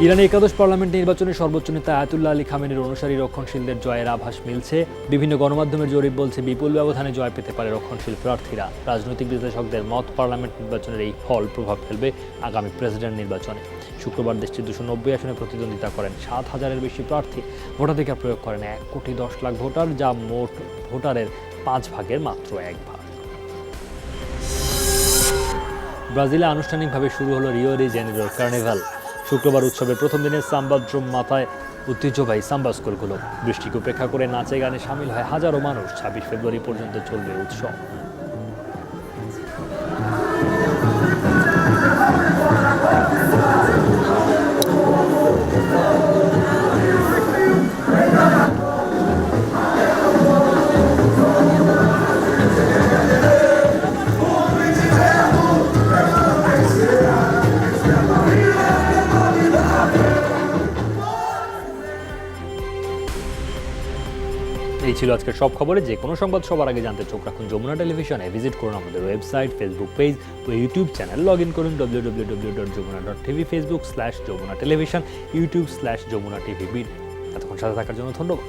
ইরানে একাদশ পার্লামেন্ট নির্বাচনে সর্বোচ্চ নেতা আয়াতুল্লাহ আলী খামেনির অনুসারী রক্ষণশীলদের জয়ের আভাস মিলছে। বিভিন্ন গণমাধ্যমের জরিপ বলছে, বিপুল ব্যবধানে জয় পেতে পারে রক্ষণশীল প্রার্থীরা। রাজনৈতিক বিশ্লেষকদের মত, পার্লামেন্ট নির্বাচনের এই ফল প্রভাব ফেলবে আগামী প্রেসিডেন্ট নির্বাচনে। শুক্রবার দেশটির 290 আসনে প্রতিদ্বন্দ্বিতা করেন 7,000-এর বেশি প্রার্থী। ভোটাধিকার প্রয়োগ করেন 1,10,00,000 ভোটার, যা মোট ভোটারের 5 ভাগের মাত্র 1 ভাগ। ব্রাজিলে আনুষ্ঠানিকভাবে শুরু হলো রিও ডি জেনেরোর কার্নিভাল। শুক্রবার উৎসবের প্রথম দিনে সাম্বা ড্রোম মাথায় ঐতিহ্যবাহী সাম্বা স্কুলগুলো। বৃষ্টিকে উপেক্ষা করে নাচে গানে সামিল হয় হাজারো মানুষ। 26 ফেব্রুয়ারি পর্যন্ত চলবে উৎসব। এই ছিল আজকের সব খবরে। যে কোনো সংবাদ সবার আগে জানতে চোখ রাখুন যমুনা টেলিভিশনে। ভিজিট করুন আমাদের ওয়েবসাইট, ফেসবুক পেজ ও ইউটিউব চ্যানেল। লগ ইন করুন www.যমুনা.tv, Facebook/যমুনা টেলিভিশন, YouTube/যমুনা টিভি। এতক্ষণ সাথে থাকার জন্য ধন্যবাদ।